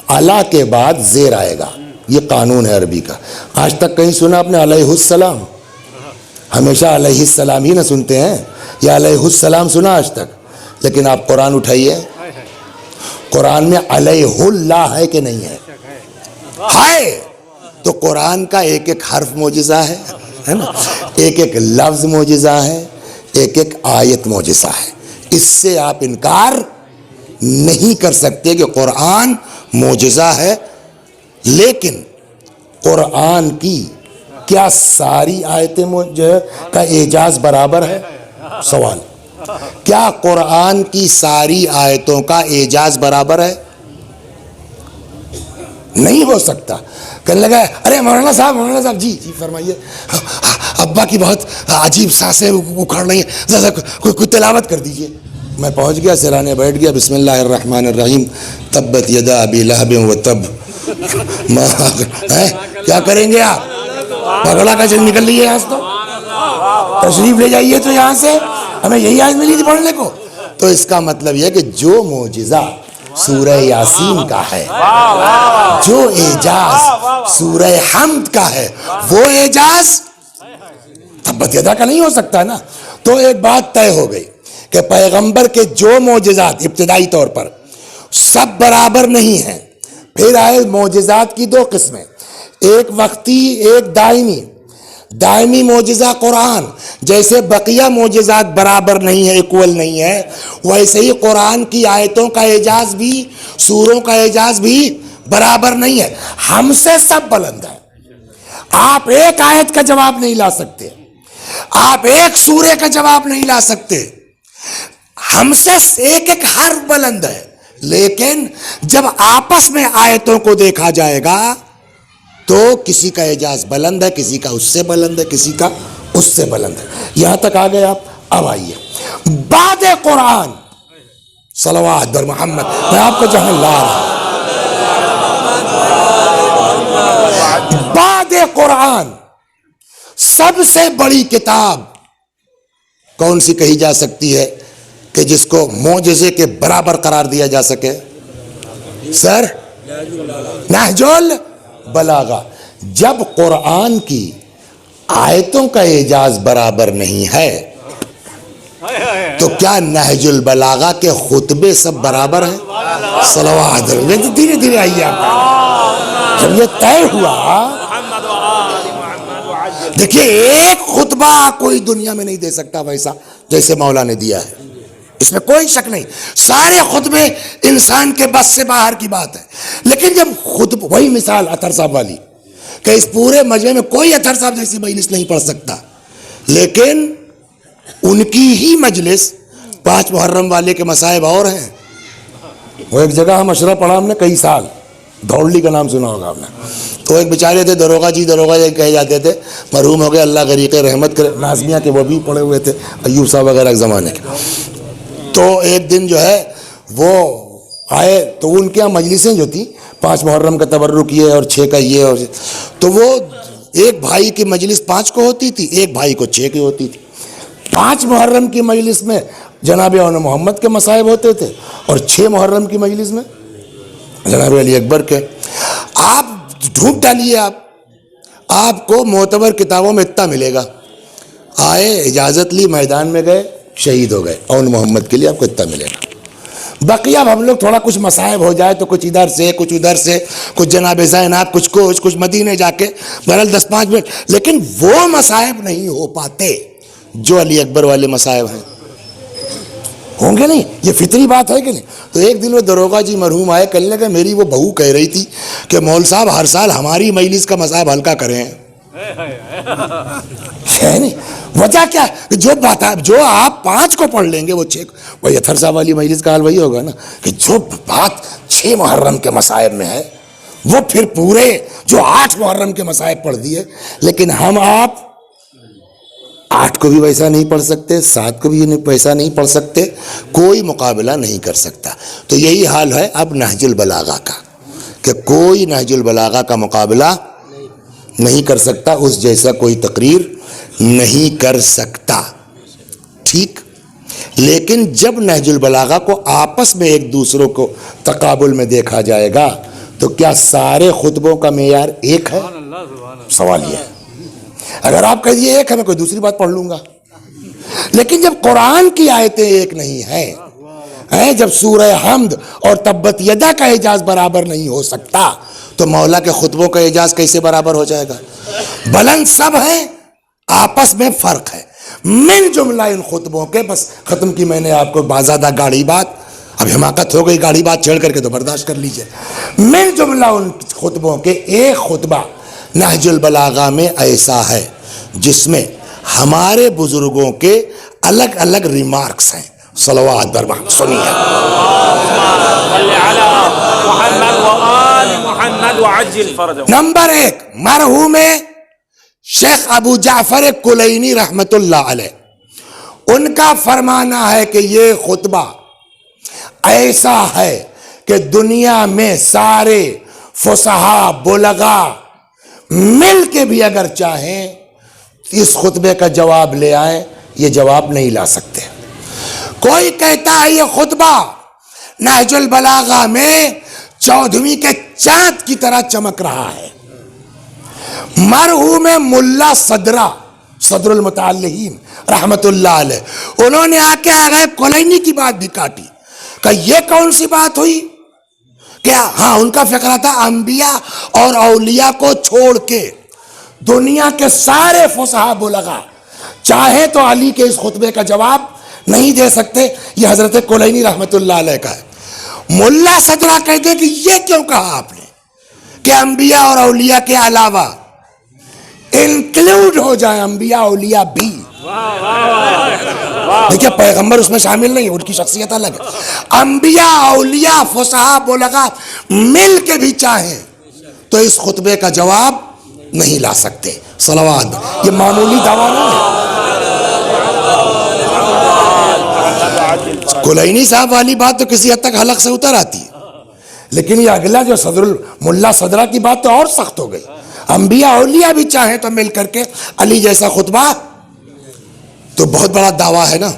علا کے بعد زیر آئے گا, یہ قانون ہے عربی کا. آج تک کہیں سنا آپ نے علیہ السلام؟ ہمیشہ علیہ السلام ہی نہ سنتے ہیں, یا علیہ السلام سنا آج تک؟ لیکن آپ قرآن اٹھائیے, قرآن میں علیہ اللہ ہے کہ نہیں ہے؟ ہے. تو قرآن کا ایک ایک حرف معجزہ ہے نا, ایک ایک لفظ معجزہ ہے, ایک ایک آیت معجزہ ہے. اس سے آپ انکار نہیں کر سکتے کہ قرآن معجزہ ہے. لیکن قرآن کی کیا ساری آیتیں کا اعجاز برابر ہے؟ سوال. کیا قرآن کی ساری آیتوں کا اعجاز برابر ہے؟ نہیں ہو سکتا. کہنے لگا ارے مولانا صاحب جی فرمائیے, ابا کی بہت عجیب سانسیں اکھڑ رہی ہیں, ذرا کوئی تلاوت کر دیجئے. میں پہنچ گیا, سرانے بیٹھ گیا, بسم اللہ الرحمن الرحیم, تبت یدا ابی لہب وتب. کیا کریں گے آپ؟ پگڑا کا چل نکل لیے یہاں سے, تو تشریف لے جائیے تو یہاں سے, ہمیں یہی آیت ملی تھی پڑھنے کو. تو اس کا مطلب یہ کہ جو معجزہ سورہ یاسین کا ہے, جو اعجاز سورہ حمد کا ہے, وہ اعجاز تبت یدا کا نہیں ہو سکتا نا. تو ایک بات طے ہو گئی کہ پیغمبر کے جو معجزات ابتدائی طور پر سب برابر نہیں ہیں. پھر آئے معجزات کی 2 قسمیں, ایک وقتی, ایک دائمی. دائمی معجزہ قرآن, جیسے بقیہ معجزات برابر نہیں ہے, ایکول نہیں ہے, ویسے ہی قرآن کی آیتوں کا اعجاز بھی, سوروں کا اعجاز بھی برابر نہیں ہے. ہم سے سب بلند ہے. آپ ایک آیت کا جواب نہیں لا سکتے, آپ ایک سورے کا جواب نہیں لا سکتے. ہم سے ایک ایک حرف بلند ہے, لیکن جب آپس میں آیتوں کو دیکھا جائے گا تو کسی کا اعجاز بلند ہے, کسی کا اس سے بلند ہے, کسی کا اس سے بلند ہے. یہاں تک آ گئے آپ. اب آئیے بعد قرآن, صلوات بر محمد, میں آپ کو جہاں لا رہا ہوں, بعد قرآن سب سے بڑی کتاب کون سی کہی جا سکتی ہے کہ جس کو معجزے کے برابر قرار دیا جا سکے؟ سر, نہج البلاغہ. جب قرآن کی آیتوں کا اعجاز برابر نہیں ہے تو کیا نہج البلاغہ کے خطبے سب برابر ہیں؟ صلوات دھیرے دھیرے آئیے آپ. جب یہ طے ہوا, محمد وآل محمد وعجل. دیکھیے ایک خطبہ کوئی دنیا میں نہیں دے سکتا ویسا جیسے مولا نے دیا ہے, اس میں کوئی شک نہیں. سارے خطبے انسان کے بس سے باہر کی بات ہے, لیکن جب وہی مثال اطہر صاحب والی کہ اس پورے مجمع میں کوئی اطہر صاحب جیسی مجلس نہیں پڑھ سکتا, لیکن ان کی ہی مجلس 5 محرم والے کے مصائب اور ہیں. وہ ایک جگہ ہم اشرف پڑھا ہم نے کئی سال, دھوڑلی کا نام سنا ہوگا آپ نے. تو ایک بیچارے تھے دروغہ جی کہے جاتے تھے, مرحوم ہو گئے اللہ غریق رحمت کرے, نازمیہ کے وہ بھی پڑے ہوئے تھے, ایوب صاحب وغیرہ کے زمانے کے. تو ایک دن جو ہے وہ آئے تو ان کے یہاں مجلسیں جو تھیں 5 محرم کا تبرک یہ اور 6 کا یہ, اور تو وہ ایک بھائی کی مجلس 5 کو ہوتی تھی, ایک بھائی کو 6 کی ہوتی تھی. 5 محرم کی مجلس میں جناب اون محمد کے مصائب ہوتے تھے, اور 6 محرم کی مجلس میں جناب علی اکبر کے. آپ ڈھونڈ ڈالیے, آپ کو معتبر کتابوں میں اتنا ملے گا. آئے, اجازت لی, میدان میں گئے, شہید ہو گئے. اون محمد کے لیے آپ کو اتنا ملے گا. بقیہ اب ہم لوگ تھوڑا کچھ مصائب ہو جائے تو کچھ ادھر سے کچھ ادھر سے, کچھ جناب زینب, کچھ مدینے جا کے بہرحال 10-5 منٹ, لیکن وہ مصائب نہیں ہو پاتے جو علی اکبر والے مصائب ہیں. ہوں گے نہیں, یہ فطری بات ہے کہ نہیں. تو ایک دن وہ دروغہ جی مرحوم آئے, کہنے لگے میری وہ بہو کہہ رہی تھی کہ مول صاحب ہر سال ہماری مجلس کا مصائب ہلکا کریں. ہے نہیں, وجہ کیا ہے, جو آپ 5 کو پڑھ لیں گے وہ 6 وہی اطہر صاحب والی مجلس کا حال وہی ہوگا نا, کہ جو بات 6 محرم کے مصائب میں ہے وہ پھر پورے جو 8 محرم کے مصائب پڑھ دیے. لیکن ہم آپ 8 کو بھی ویسا نہیں پڑھ سکتے, 7 کو بھی ویسا نہیں پڑھ سکتے, کوئی مقابلہ نہیں کر سکتا. تو یہی حال ہے اب نہج البلاغہ کا, کہ کوئی نہج البلاغہ کا مقابلہ نہیں کر سکتا, اس جیسا کوئی تقریر نہیں کر سکتا. ٹھیک, لیکن جب نہج البلاغہ کو آپس میں ایک دوسروں کو تقابل میں دیکھا جائے گا تو کیا سارے خطبوں کا معیار ایک ہے؟ سوال یہ ہے. اگر آپ کہہ دیے ایک ہے, میں کوئی دوسری بات پڑھ لوں گا. لیکن جب قرآن کی آیتیں ایک نہیں ہیں, جب سورہ حمد اور تبت یدا کا اعجاز برابر نہیں ہو سکتا, تو مولا کے خطبوں کا اعجاز کیسے برابر ہو جائے گا؟ بلند سب ہیں, آپس میں فرق ہے. من جملہ ان خطبوں کے, بس ختم کی میں نے آپ کو بازادہ گاڑی بات, اب حماقت ہو گئی گاڑی بات چھیڑ کر کے تو برداشت کر لیجئے. من جملہ ان خطبوں کے ایک خطبہ نہج البلاغہ میں ایسا ہے جس میں ہمارے بزرگوں کے الگ الگ ریمارکس ہیں. صلوات برباد سنیے. محمد وآل محمد وعجل فرجہ. نمبر 1, مرحوم شیخ ابو جعفر کلینی رحمت اللہ علیہ, ان کا فرمانا ہے کہ یہ خطبہ ایسا ہے کہ دنیا میں سارے فصحا بلغا مل کے بھی اگر چاہیں اس خطبے کا جواب لے آئیں, یہ جواب نہیں لا سکتے. کوئی کہتا ہے یہ خطبہ نہج البلاغہ میں 14ویں کے چاند کی طرح چمک رہا ہے. مرحوم ملا صدر المتعلقین رحمت اللہ علیہ, انہوں نے آ کے آگئے کلینی کی بات بھی کاٹی, کہ یہ کون سی بات ہوئی, کیا ہاں ان کا فقرہ تھا انبیاء اور اولیاء کو چھوڑ کے دنیا کے سارے فصحا بلغا چاہے تو علی کے اس خطبے کا جواب نہیں دے سکتے. یہ حضرت کلینی رحمت اللہ علیہ کا ہے. ملا صدرہ کہتے ہیں کہ یہ کیوں کہا آپ نے کہ انبیاء اور اولیاء کے علاوہ انکلوڈ ہو جائیں انبیاء اولیاء بھی. دیکھیں پیغمبر اس میں شامل نہیں, ان کی شخصیت الگ ہے. انبیاء اولیاء فصحا بلغا مل کے بھی چاہیں تو اس خطبے کا جواب نہیں لا سکتے. صلوات, یہ معمولی دعویٰ نہیں ہے. کلینی صاحب والی بات تو کسی حد تک حلق سے اتر آتی ہے, لیکن یہ اگلا جو ملا صدرہ کی بات تو اور سخت ہو گئی. انبیاء اولیاء بھی چاہیں تو مل کر کے علی جیسا خطبہ, تو بہت بڑا دعویٰ ہے نا.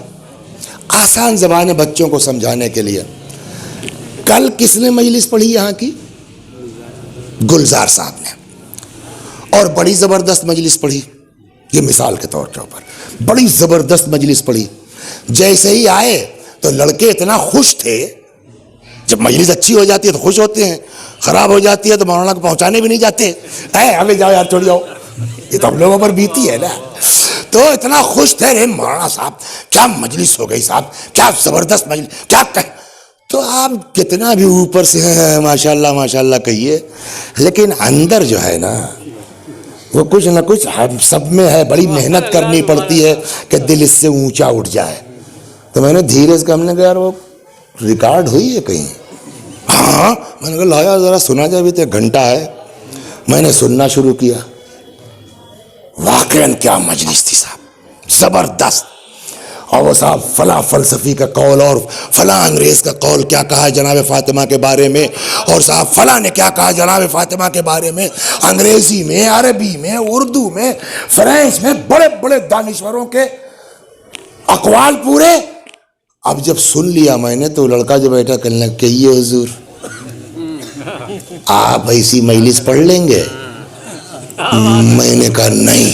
آسان زبان ہے بچوں کو سمجھانے کے لیے. کل کس نے مجلس پڑھی یہاں کی؟ گلزار صاحب نے, اور بڑی زبردست مجلس پڑھی. یہ مثال کے طور کے اوپر بڑی زبردست مجلس پڑھی. جیسے ہی آئے تو لڑکے اتنا خوش تھے, جب مجلس اچھی ہو جاتی ہے تو خوش ہوتے ہیں, خراب ہو جاتی ہے تو مولانا کو پہنچانے بھی نہیں جاتے, آگے جاؤ یار چھوڑ جاؤ. یہ تو ہم لوگوں پر بیتی ہے نا. تو اتنا خوش تھے رے مولانا صاحب, کیا مجلس ہو گئی صاحب, کیا زبردست مجلس, کیا کہ. تو آپ کتنا بھی اوپر سے ماشاء اللہ کہیے, لیکن اندر جو ہے نا وہ کچھ نہ کچھ ہم سب میں ہے. بڑی محنت کرنی پڑتی ہے کہ دل اس سے اونچا اٹھ جائے. تو میں نے دھیرے سے ہم نے کہا یار وہ ریکارڈ ہوئی ہے کہیں؟ ہاں. میں نے کہا لایا ذرا سنا جائے, ابھی تو 1 گھنٹہ ہے. میں نے سننا شروع کیا. واقعاً کیا مجلس تھی صاحب, زبردست. اور وہ صاحب فلاں فلسفی کا قول اور فلاں انگریز کا قول کیا کہا ہے جناب فاطمہ کے بارے میں, اور صاحب فلاں نے کیا کہا جناب فاطمہ کے بارے میں, انگریزی میں, عربی میں, اردو میں, فرینچ میں, بڑے بڑے دانشوروں کے اقوال پورے. اب جب سن لیا میں نے تو لڑکا جو بیٹھا کہنے لگا کہیے حضور آپ ایسی مجلس پڑھ لیں گے؟ میں نے کہا نہیں.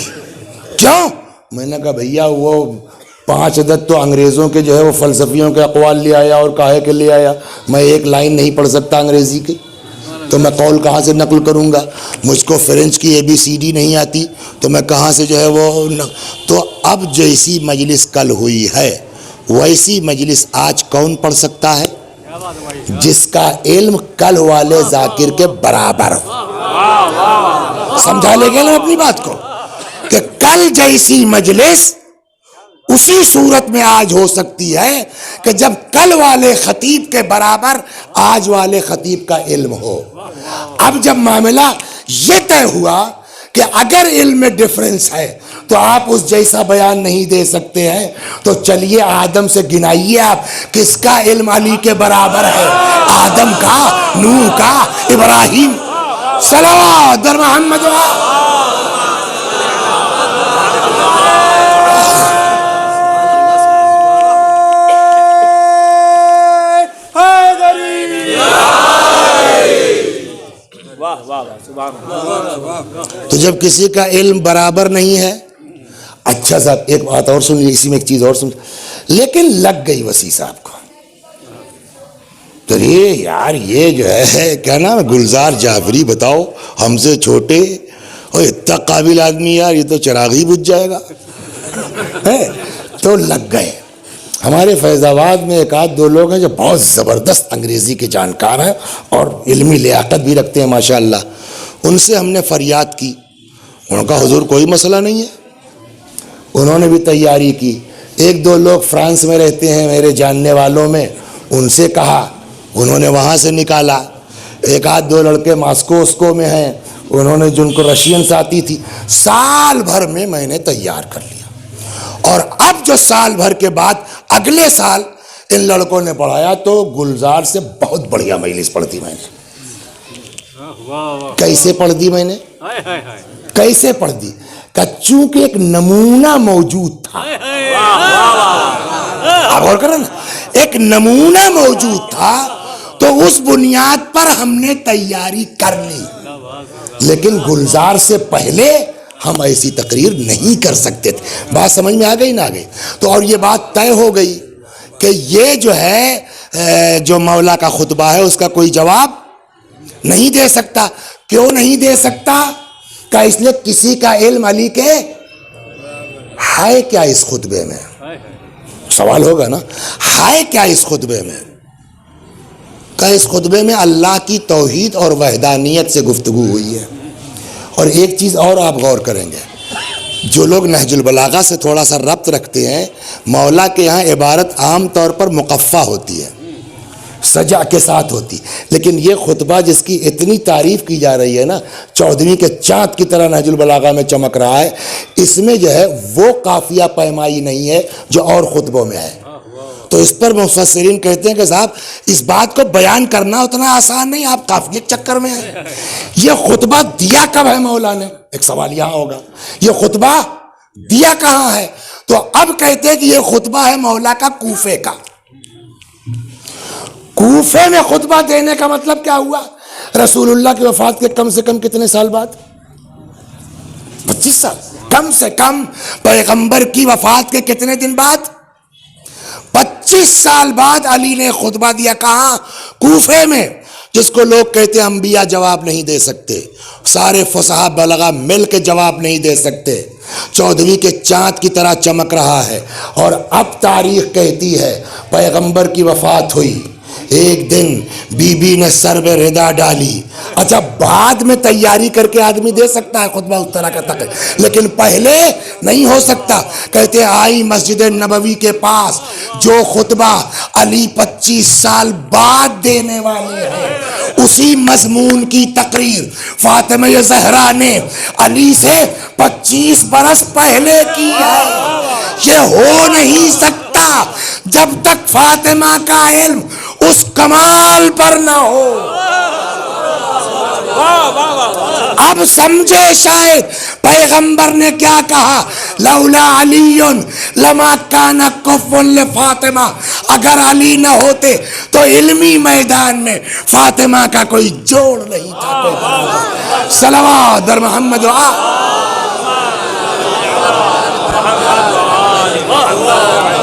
کیوں؟ میں نے کہا بھیا وہ 5 عدد تو انگریزوں کے جو ہے وہ فلسفیوں کے اقوال لے آیا اور کاہے کے لے آیا. میں 1 لائن نہیں پڑھ سکتا انگریزی کی, تو میں قول کہاں سے نقل کروں گا؟ مجھ کو فرینچ کی ABCD نہیں آتی, تو میں کہاں سے جو ہے وہ. تو اب جیسی مجلس کل ہوئی ہے ویسی مجلس آج کون پڑھ سکتا ہے؟ جس کا علم کل والے ذاکر کے برابر ہو. سمجھا لے گئے نا اپنی بات کو, کہ کل جیسی مجلس اسی صورت میں آج ہو سکتی ہے کہ جب کل والے خطیب کے برابر آج والے خطیب کا علم ہو. اب جب معاملہ یہ طے ہوا کہ اگر علم میں ڈفرنس ہے تو آپ اس جیسا بیان نہیں دے سکتے ہیں, تو چلیے آدم سے گنائیے آپ کس کا علم علی کے برابر ہے, آدم کا, نوح کا, ابراہیم. صلوات در محمد. تو جب کسی کا علم برابر نہیں ہے, اچھا صاحب ایک بات اور سن لی, اسی میں ایک چیز اور سن, لیکن لگ گئی وسیع صاحب کو. تو یہ یار یہ جو ہے کیا نام ہے گلزار جعفری, بتاؤ ہم سے چھوٹے اور اتنا قابل آدمی, یار یہ تو چراغ ہی بجھ جائے گا. تو لگ گئے. ہمارے فیض آباد میں 1 آدھ 2 لوگ ہیں جو بہت زبردست انگریزی کے جانکار ہیں اور علمی لیاقت بھی رکھتے ہیں ماشاءاللہ. ان سے ہم نے فریاد کی, ان کا حضور کوئی مسئلہ نہیں ہے. انہوں نے بھی تیاری کی. 1-2 لوگ فرانس میں رہتے ہیں میرے جاننے والوں میں, ان سے کہا, انہوں نے وہاں سے نکالا. 1 آدھ 2 لڑکے ماسکو میں ہیں, انہوں نے جن کو رشینس آتی تھی. سال بھر میں میں نے تیار کر لیا. اور اب جو سال بھر کے بعد اگلے سال ان لڑکوں نے پڑھایا تو گلزار سے بہت بڑھیا مجلس پڑھ دی میں نے. کیسے پڑھ دی میں نے؟ کیسے پڑھ دی؟ کہ چونکہ ایک نمونہ موجود تھا. آپ غور کریں نا, ایک نمونہ موجود تھا تو اس بنیاد پر ہم نے تیاری کر لی. لیکن گلزار سے پہلے ہم ایسی تقریر نہیں کر سکتے تھے. بات سمجھ میں آ گئی نہ آ گئی؟ تو اور یہ بات طے ہو گئی کہ یہ جو ہے جو مولا کا خطبہ ہے اس کا کوئی جواب نہیں دے سکتا. کیوں نہیں دے سکتا؟ کہ اس لیے کسی کا علم علی کے ہے کیا اس خطبے میں؟ سوال ہوگا نا, ہے کیا اس خطبے میں؟ کہ اس خطبے میں اللہ کی توحید اور وحدانیت سے گفتگو ہوئی ہے. اور ایک چیز اور آپ غور کریں گے, جو لوگ نہج البلاغہ سے تھوڑا سا ربط رکھتے ہیں, مولا کے یہاں عبارت عام طور پر مقفع ہوتی ہے, سجا کے ساتھ ہوتی. لیکن یہ خطبہ جس کی اتنی تعریف کی جا رہی ہے نا, 14ویں کے چاند کی طرح نہج البلاغہ میں چمک رہا ہے, اس میں جو ہے وہ قافیہ پیمائی نہیں ہے جو اور خطبوں میں ہے. تو اس پر مفسرین کہتے ہیں کہ صاحب اس بات کو بیان کرنا اتنا آسان نہیں, آپ قافیے کے چکر میں ہیں. یہ خطبہ دیا کب ہے مولا نے؟ ایک سوال یہاں ہوگا, یہ خطبہ دیا کہاں ہے؟ تو اب کہتے ہیں کہ یہ خطبہ ہے مولا کا کوفے کا. کوفے میں خطبہ دینے کا مطلب کیا ہوا؟ رسول اللہ کی وفات کے کم سے کم کتنے سال بعد؟ 25 سال. کم سے کم پیغمبر کی وفات کے کتنے دن بعد؟ 25 سال بعد علی نے خطبہ دیا. کہاں؟ کوفے میں جس کو لوگ کہتے ہیں انبیاء جواب نہیں دے سکتے، سارے فصحاء بلغا مل کے جواب نہیں دے سکتے، 14ویں کے چاند کی طرح چمک رہا ہے، اور اب تاریخ کہتی ہے پیغمبر کی وفات ہوئی، ایک دن بی بی نے سر میں ردا ڈالی۔ اچھا بعد میں تیاری کر کے آدمی دے سکتا ہے خطبہ اس طرح کا تقریر، لیکن پہلے نہیں ہو سکتا۔ کہتے آئی مسجد نبوی کے پاس جو خطبہ علی 25 سال بعد دینے والے ہیں، اسی مضمون کی تقریر فاطمہ زہرا نے علی سے 25 برس پہلے کی ہے۔ یہ ہو نہیں سکتا جب تک فاطمہ کا علم اس کمال پر نہ ہو۔ اب سمجھے شاید پیغمبر نے کیا کہا، لولا علی لما کان کفوا لفاطمہ، اگر علی نہ ہوتے تو علمی میدان میں فاطمہ کا کوئی جوڑ نہیں تھا۔ صلوات در محمد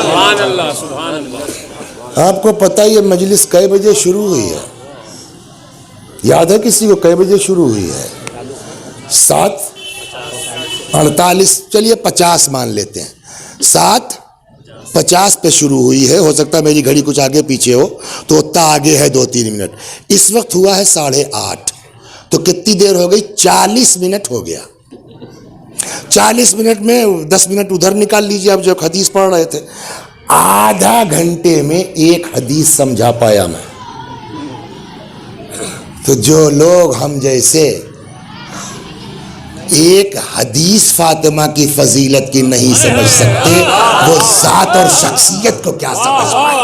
سبحان اللہ سبحان اللہ۔ آپ کو پتہ یہ مجلس کئے بجے شروع ہوئی ہے؟ یاد ہے کسی کو کئے بجے شروع ہوئی ہے؟ 7:48، چلیے 50 مان لیتے ہیں، 7:50 پہ شروع ہوئی ہے۔ ہو سکتا ہے میری گھڑی کچھ آگے پیچھے ہو تو اتنا آگے ہے 2-3 منٹ۔ اس وقت ہوا ہے 8:30، تو کتنی دیر ہو گئی؟ 40 منٹ ہو گیا۔ 40 منٹ میں 10 منٹ ادھر نکال لیجیے، آپ جو حدیث پڑھ رہے تھے، آدھا گھنٹے میں ایک حدیث سمجھا پایا میں۔ تو جو لوگ ہم جیسے ایک حدیث فاطمہ کی فضیلت کی نہیں سمجھ سکتے، وہ ذات اور شخصیت کو کیا سمجھ پائے؟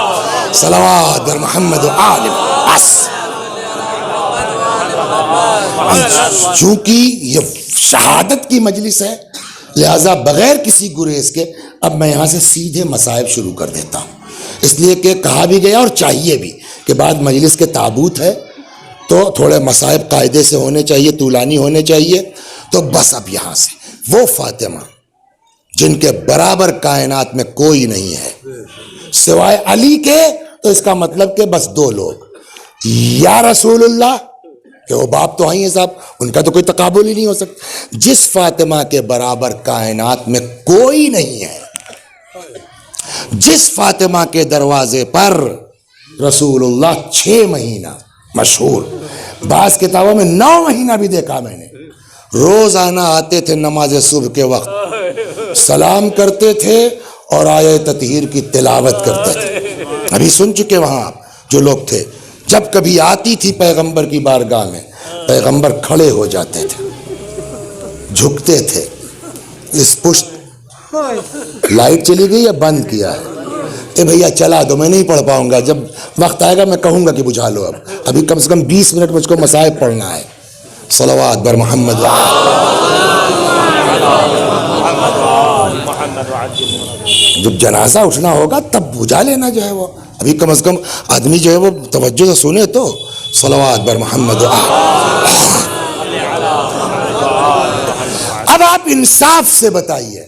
صلوات بر محمد و آل بس۔ چونکہ یہ شہادت کی مجلس ہے، لہذا بغیر کسی گریز کے اب میں یہاں سے سیدھے مصائب شروع کر دیتا ہوں، اس لیے کہ کہا بھی گیا اور چاہیے بھی کہ بعد مجلس کے تابوت ہے تو تھوڑے مصائب قاعدے سے ہونے چاہیے، طولانی ہونے چاہیے۔ تو بس اب یہاں سے وہ فاطمہ جن کے برابر کائنات میں کوئی نہیں ہے سوائے علی کے، تو اس کا مطلب کہ بس 2 لوگ، یا رسول اللہ کہ وہ باپ تو ہیں صاحب، ان کا تو کوئی تقابل ہی نہیں ہو سکتا، جس فاطمہ کے برابر کائنات میں کوئی نہیں ہے، جس فاطمہ کے دروازے پر رسول اللہ 6 مہینہ، مشہور بعض کتابوں میں 9 مہینہ بھی دیکھا میں نے، روزانہ آتے تھے نماز صبح کے وقت، سلام کرتے تھے اور آیت تطہیر کی تلاوت کرتے تھے۔ ابھی سن چکے وہاں جو لوگ تھے، جب کبھی آتی تھی پیغمبر کی بارگاہ میں، پیغمبر کھڑے ہو جاتے تھے، جھکتے تھے، اس پشت لائٹ چلی گئی یا بند کیا ہے؟ اے بھیا چلا دو، میں نہیں پڑھ پاؤں گا، جب وقت آئے گا میں کہوں گا کہ بجھا لو، ابھی کم سے کم 20 منٹ مجھ کو مصائب پڑھنا ہے۔ صلوات بر محمد جب جنازہ اٹھنا ہوگا تب بجھا لینا جو ہے وہ، ابھی کم از کم آدمی جو ہے وہ توجہ سے سنے تو۔ صلوات بر محمد۔ اب آپ انصاف سے بتائیے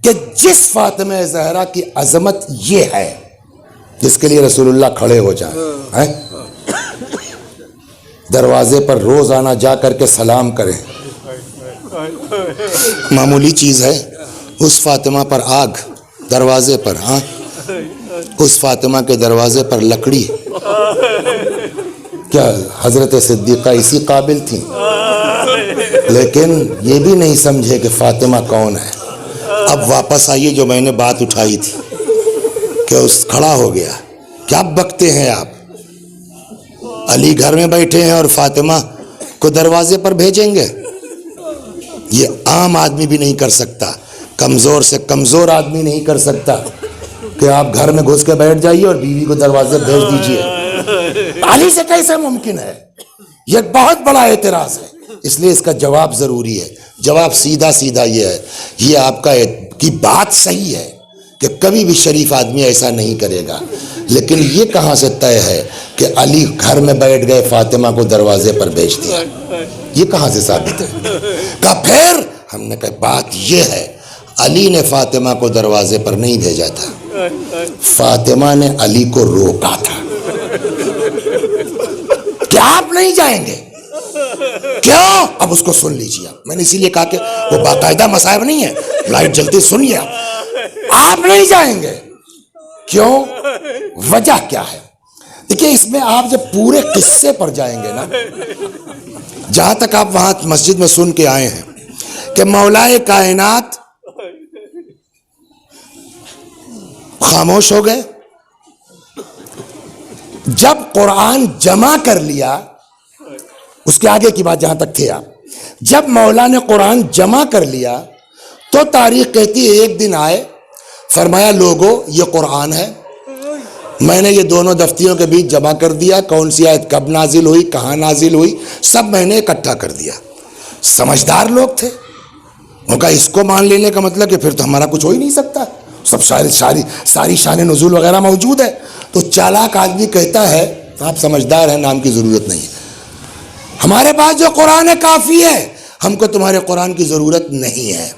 کہ جس فاطمہ زہرا کی عظمت یہ ہے جس کے لیے رسول اللہ کھڑے ہو جائیں، دروازے پر روزانہ جا کر کے سلام کریں، معمولی چیز ہے، اس فاطمہ پر آگ دروازے پر، ہاں اس فاطمہ کے دروازے پر لکڑی، کیا حضرت صدیقہ اسی قابل تھیں؟ لیکن یہ بھی نہیں سمجھے کہ فاطمہ کون ہے۔ اب واپس آئیے جو میں نے بات اٹھائی تھی کہ اس کھڑا ہو گیا، کیا بکتے ہیں آپ؟ علی گھر میں بیٹھے ہیں اور فاطمہ کو دروازے پر بھیجیں گے؟ یہ عام آدمی بھی نہیں کر سکتا، کمزور سے کمزور آدمی نہیں کر سکتا کہ آپ گھر میں گھس کے بیٹھ جائیے اور بیوی کو دروازے بھیج دیجیے۔ علی سے کیسے ممکن ہے؟ یہ بہت بڑا اعتراض ہے، اس لیے اس کا جواب ضروری ہے۔ جواب سیدھا سیدھا یہ ہے، یہ آپ کی بات صحیح ہے کہ کبھی بھی شریف آدمی ایسا نہیں کرے گا، لیکن یہ کہاں سے طے ہے کہ علی گھر میں بیٹھ گئے فاطمہ کو دروازے پر بھیج دیا؟ یہ کہاں سے ثابت ہے؟ کہا پھر ہم نے کہا بات یہ ہے، علی نے فاطمہ کو دروازے پر نہیں بھیجا تھا، فاطمہ نے علی کو روکا تھا۔ آپ نہیں جائیں گے. کیوں؟ اب اس کو سن لیجیے. میں نے اسی لیے کہا کہ وہ باقاعدہ مصائب نہیں ہے, لائٹ جلتی سنیے. آپ نہیں جائیں گے. کیوں؟ وجہ کیا ہے؟ دیکھیے اس میں آپ جب پورے قصے پر جائیں گے نا, جہاں تک آپ وہاں مسجد میں سن کے آئے ہیں کہ مولائے کائنات خاموش ہو گئے. جب قرآن جمع کر لیا, اس کے آگے کی بات جہاں تک تھے آپ, جب مولا نے قرآن جمع کر لیا تو تاریخ کہتی ہے ایک دن آئے, فرمایا لوگو یہ قرآن ہے, میں نے یہ دونوں دفتیوں کے بیچ جمع کر دیا, کون سی آیت کب نازل ہوئی, کہاں نازل ہوئی, سب میں نے اکٹھا کر دیا. سمجھدار لوگ تھے, ان کا اس کو مان لینے کا مطلب کہ پھر تو ہمارا کچھ ہو ہی نہیں سکتا, سب ساری شان نزول وغیرہ موجود ہے. تو چالاک آدمی کہتا ہے آپ سمجھدار ہیں, نام کی ضرورت نہیں, ہمارے پاس جو قرآن ہے کافی ہے, ہم کو تمہارے قرآن کی ضرورت نہیں ہے.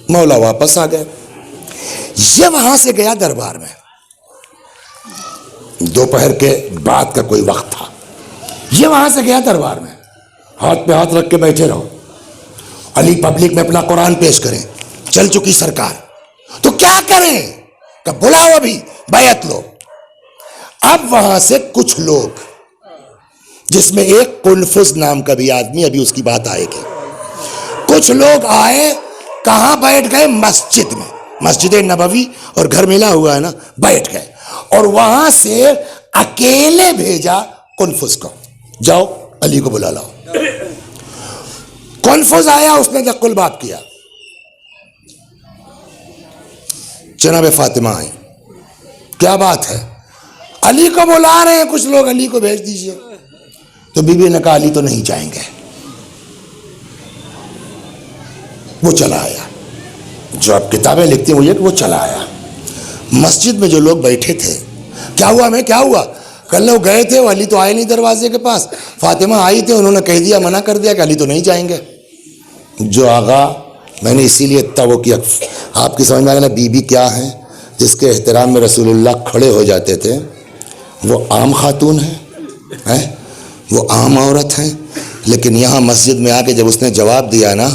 مولا واپس آ گئے. یہ وہاں سے گیا دربار میں, دوپہر کے بعد کا کوئی وقت تھا, یہ وہاں سے گیا دربار میں, ہاتھ پہ ہاتھ رکھ کے بیٹھے رہو, علی پبلک میں اپنا قرآن پیش کریں, چل چکی سرکار, تو کیا کریں کہ بلاؤ ابھی بیعت لو. اب وہاں سے کچھ لوگ, جس میں ایک قنفذ نام کا بھی آدمی, ابھی اس کی بات آئے گی, کچھ لوگ آئے, کہاں بیٹھ گئے؟ مسجد میں, مسجد نبوی اور گھر ملا ہوا ہے نا, بیٹھ گئے. اور وہاں سے اکیلے بھیجا قنفذ کو, جاؤ علی کو بلا لاؤ. قنفذ آیا, اس نے دق الباب کیا, جناب فاطمہ آئی, کیا بات ہے؟ علی کو بلا رہے ہیں کچھ لوگ, علی کو بھیج دیجئے. تو بی بی نے کہا علی تو نہیں جائیں گے. وہ چلا آیا, جو آپ کتابیں لکھتے ہیں وہ یہ کہ وہ چلا آیا. مسجد میں جو لوگ بیٹھے تھے, کیا ہوا ہمیں, کیا ہوا؟ کل لوگ گئے تھے, وہ علی تو آئے نہیں دروازے کے پاس, فاطمہ آئی تھی, انہوں نے کہہ دیا, منع کر دیا کہ علی تو نہیں جائیں گے. جو آغا, میں نے اسی لیے اتنا وہ کیا, آپ کی سمجھ میں آگے نا, بی بی کیا ہیں جس کے احترام میں رسول اللہ کھڑے ہو جاتے تھے. وہ عام خاتون ہیں, وہ عام عورت ہیں, لیکن یہاں مسجد میں آ کے جب اس نے جواب دیا نا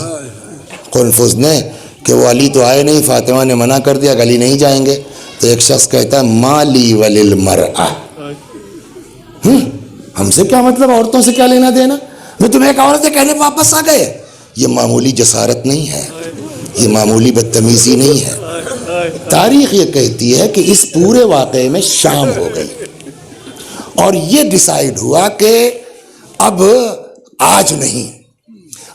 قنفذ نے کہ وہ علی تو آئے نہیں, فاطمہ نے منع کر دیا کہ علی نہیں جائیں گے, تو ایک شخص کہتا ہے مالی وللمرأہ, ہم سے کیا مطلب, عورتوں سے کیا لینا دینا, میں تمہیں ایک عورت سے کہنے واپس آ گئے. یہ معمولی جسارت نہیں ہے, یہ معمولی بدتمیزی نہیں ہے. تاریخ یہ کہتی ہے کہ اس پورے واقعے میں شام ہو گئی, اور یہ ڈیسائیڈ ہوا کہ اب آج نہیں,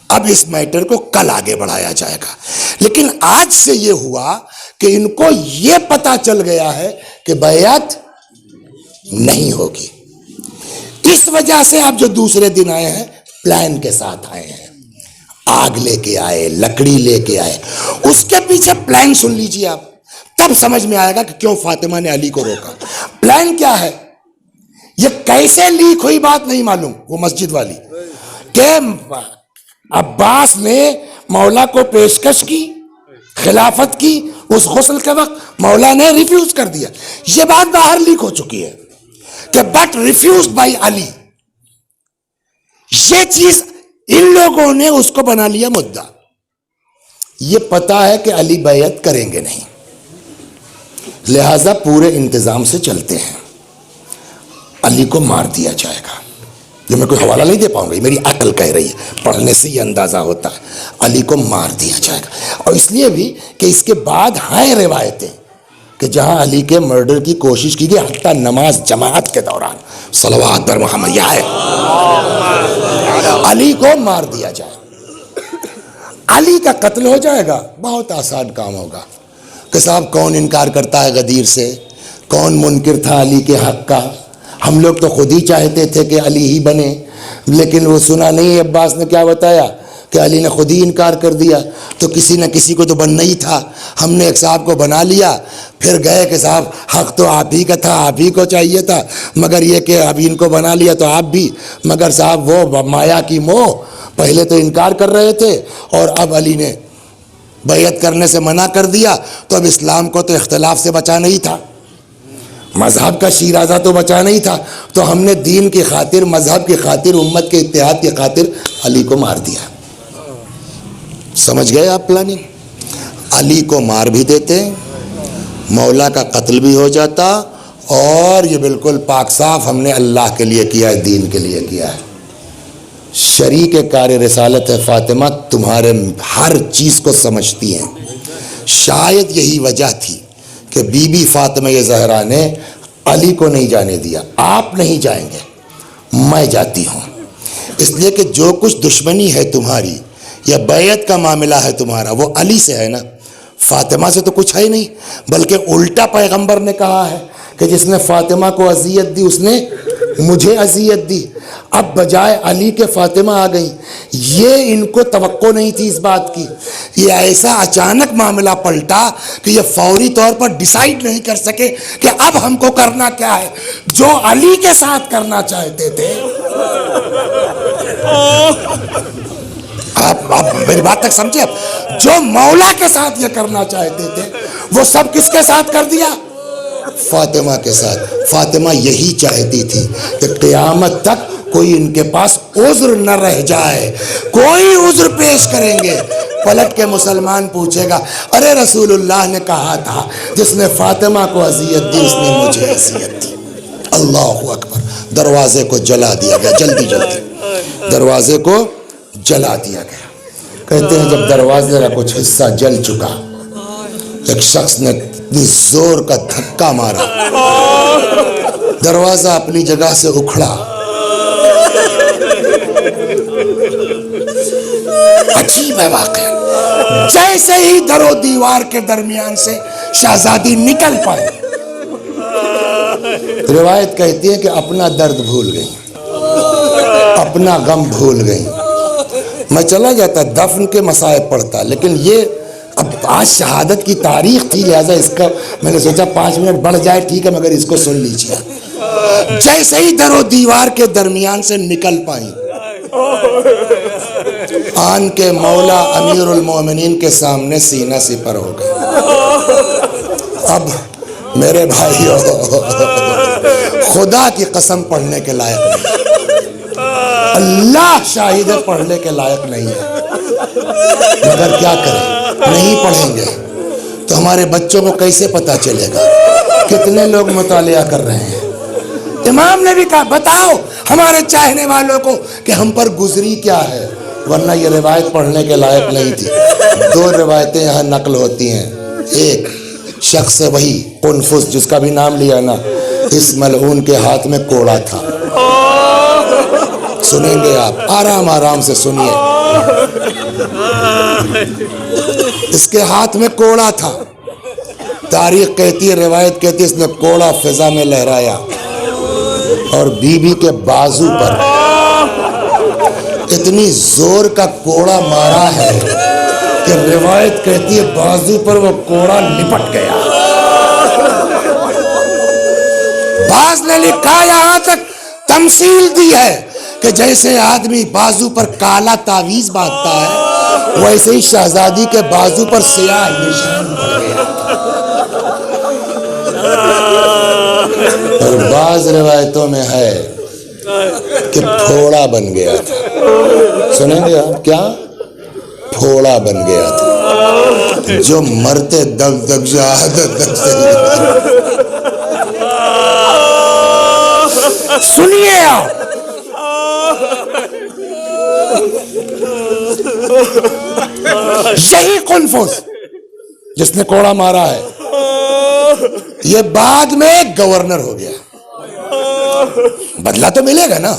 اب اس میٹر کو کل آگے بڑھایا جائے گا. لیکن آج سے یہ ہوا کہ ان کو یہ پتا چل گیا ہے کہ بیعت نہیں ہوگی. اس وجہ سے آپ جو دوسرے دن آئے ہیں پلان کے ساتھ آئے ہیں, آگ لے کے آئے, لکڑی لے کے آئے. اس کے پیچھے پلان سن لیجیے آپ, تب سمجھ میں آئے گا کہ کیوں فاطمہ نے علی کو روکا. پلان کیا ہے, یہ کیسے لیک ہوئی بات نہیں معلوم, وہ مسجد والی, کہ عباس نے مولا کو پیشکش کی خلافت کی, اس غسل کے وقت مولا نے ریفیوز کر دیا. یہ بات باہر لیک ہو چکی ہے کہ بٹ ریفیوزڈ بائی علی. یہ چیز ان لوگوں نے اس کو بنا لیا مدعا. یہ پتا ہے کہ علی بیعت کریں گے نہیں, لہذا پورے انتظام سے چلتے ہیں, علی کو مار دیا جائے گا. جو میں کوئی حوالہ نہیں دے پاؤں گا, یہ میری عقل کہہ رہی ہے, پڑھنے سے یہ اندازہ ہوتا ہے, علی کو مار دیا جائے گا. اور اس لیے بھی کہ اس کے بعد ہیں روایتیں کہ جہاں علی کے مرڈر کی کوشش کی گئی, حتیٰ نماز جماعت کے دوران, صلوات بر محمد, یہ ہے علی کو مار دیا جائے. علی کا قتل ہو جائے گا, بہت آسان کام ہوگا کہ صاحب کون انکار کرتا ہے غدیر سے, کون منکر تھا علی کے حق کا. ہم لوگ تو خود ہی چاہتے تھے کہ علی ہی بنے, لیکن وہ سنا نہیں عباس نے کیا بتایا کہ علی نے خود ہی انکار کر دیا, تو کسی نہ کسی کو تو بننا ہی تھا. ہم نے ایک صاحب کو بنا لیا, پھر گئے کہ صاحب حق تو آپ ہی کا تھا, آپ ہی کو چاہیے تھا, مگر یہ کہ اب ان کو بنا لیا تو آپ بھی, مگر صاحب وہ مایا کی موہ, پہلے تو انکار کر رہے تھے اور اب علی نے بیعت کرنے سے منع کر دیا, تو اب اسلام کو تو اختلاف سے بچانا ہی تھا. مذہب کا شیرازہ تو بچا نہیں تھا، تو ہم نے دین کی خاطر، مذہب کی خاطر، امت کے اتحاد کی خاطر علی کو مار دیا۔ سمجھ گئے آپ پلاننگ؟ علی کو مار بھی دیتے، مولا کا قتل بھی ہو جاتا، اور یہ بالکل پاک صاف ہم نے اللہ کے لیے کیا ہے، دین کے لیے کیا ہے۔ شریک کار رسالت ہے فاطمہ، تمہارے ہر چیز کو سمجھتی ہیں۔ شاید یہی وجہ تھی کہ بی بی فاطمہ زہرا نے علی کو نہیں جانے دیا۔ آپ نہیں جائیں گے، میں جاتی ہوں، اس لیے کہ جو کچھ دشمنی ہے تمہاری یا بیعت کا معاملہ ہے تمہارا، وہ علی سے ہے نا، فاطمہ سے تو کچھ ہے ہی نہیں۔ بلکہ الٹا پیغمبر نے کہا ہے کہ جس نے فاطمہ کو اذیت دی اس نے مجھے اذیت دی۔ اب بجائے علی کے فاطمہ آ گئی، یہ ان کو توقع نہیں تھی اس بات کی۔ یہ ایسا اچانک معاملہ پلٹا کہ یہ فوری طور پر ڈیسائیڈ نہیں کر سکے کہ اب ہم کو کرنا کیا ہے۔ جو علی کے ساتھ کرنا چاہتے تھے، آپ میری بات تک سمجھے، جو مولا کے ساتھ یہ کرنا چاہتے تھے وہ سب کس کے ساتھ کر دیا؟ فاطمہ کے ساتھ۔ فاطمہ یہی چاہتی تھی کہ قیامت تک کوئی ان کے پاس عذر نہ رہ جائے، کوئی عذر پیش کریں گے، پلٹ کے مسلمان پوچھے گا ارے رسول اللہ نے کہا تھا جس نے فاطمہ کو اذیت دی اس نے مجھے اذیت دی۔ اللہ اکبر۔ دروازے کو جلا دیا گیا، جلدی جلدی دروازے کو جلا دیا گیا۔ کہتے ہیں جب دروازے کا کچھ حصہ جل چکا، ایک شخص نے اتنی زور کا دھکا مارا، دروازہ اپنی جگہ سے اکھڑا۔ عجیب ہے واقعہ، جیسے ہی در و دیوار کے درمیان سے شہزادی نکل پائی، روایت کہتی ہے کہ اپنا درد بھول گئی، اپنا غم بھول گئی۔ میں چلا جاتا دفن کے مصائب پڑھتا، لیکن یہ اب آج شہادت کی تاریخ تھی، لہذا اس کا میں نے سوچا 5 منٹ بڑھ جائے، ٹھیک ہے، مگر اس کو سن لیجیے۔ جیسے ہی در و دیوار کے درمیان سے نکل پائیں، آن کے مولا امیر المومنین کے سامنے سینہ سپر ہو گئے۔ اب میرے بھائیو، خدا کی قسم پڑھنے کے لائق نہیں، اللہ شاہد ہے پڑھنے کے لائق نہیں ہے، مگر کیا کریں، نہیں پڑھیں گے تو ہمارے بچوں کو کیسے پتا چلے گا کتنے لوگ مطالعہ کر رہے ہیں۔ امام نے بھی کہا بتاؤ ہمارے چاہنے والوں کو کہ ہم پر گزری کیا ہے، ورنہ یہ روایت پڑھنے کے لائق نہیں تھی۔ 2 روایتیں یہاں نقل ہوتی ہیں، ایک شخص وہی قنفس جس کا بھی نام لیا نا، اس ملعون کے ہاتھ میں کوڑا تھا۔ سنیں گے آپ، آرام آرام سے سنیے۔ اس کے ہاتھ میں کوڑا تھا، تاریخ کہتی ہے، روایت کہتی ہے اس نے کوڑا فضا میں لہرایا اور بی بی کے بازو پر اتنی زور کا کوڑا مارا ہے کہ روایت کہتی ہے بازو پر وہ کوڑا لپٹ گیا۔ بعض نے لکھا یہاں تک تمثیل دی ہے کہ جیسے آدمی بازو پر کالا تعویذ باندھتا ہے، ویسے ہی شہزادی کے بازو پر سیاہ نشان پڑ گیا۔ اور بعض روایتوں میں ہے کہ پھوڑا بن گیا تھا۔ سنیں گے آپ، کیا پھوڑا بن گیا تھا، جو مرتے دب دب شہادت سنیے آپ۔ یہی قنفس جس نے کوڑا مارا ہے، یہ بعد میں گورنر ہو گیا۔ بدلہ تو ملے گا نا،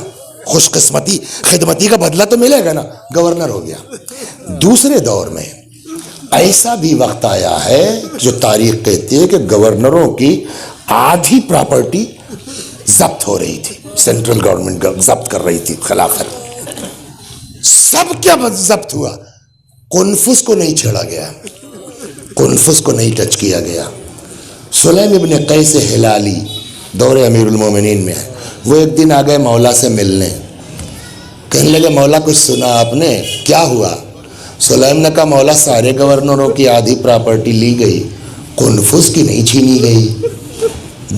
خوش قسمتی خدمتی کا بدلہ تو ملے گا نا، گورنر ہو گیا۔ دوسرے دور میں ایسا بھی وقت آیا ہے جو تاریخ کہتی ہے کہ گورنروں کی آدھی پراپرٹی ضبط ہو رہی تھی، سینٹرل گورنمنٹ ضبط کر رہی تھی، خلافت سب کیا ضبط ہوا، قنفس کو نہیں چھیڑا گیا، قنفس کو نہیں ٹچ کیا گیا۔ سلیم ابن قیس ہلالی دور امیر المومنین میں ہے، وہ ایک دن آ گئے مولا سے ملنے، کہنے لگے مولا کچھ سنا آپ نے، کیا ہوا؟ سلیم نے کہا مولا سارے گورنروں کی آدھی پراپرٹی لی گئی، قنفس کی نہیں چھینی گئی۔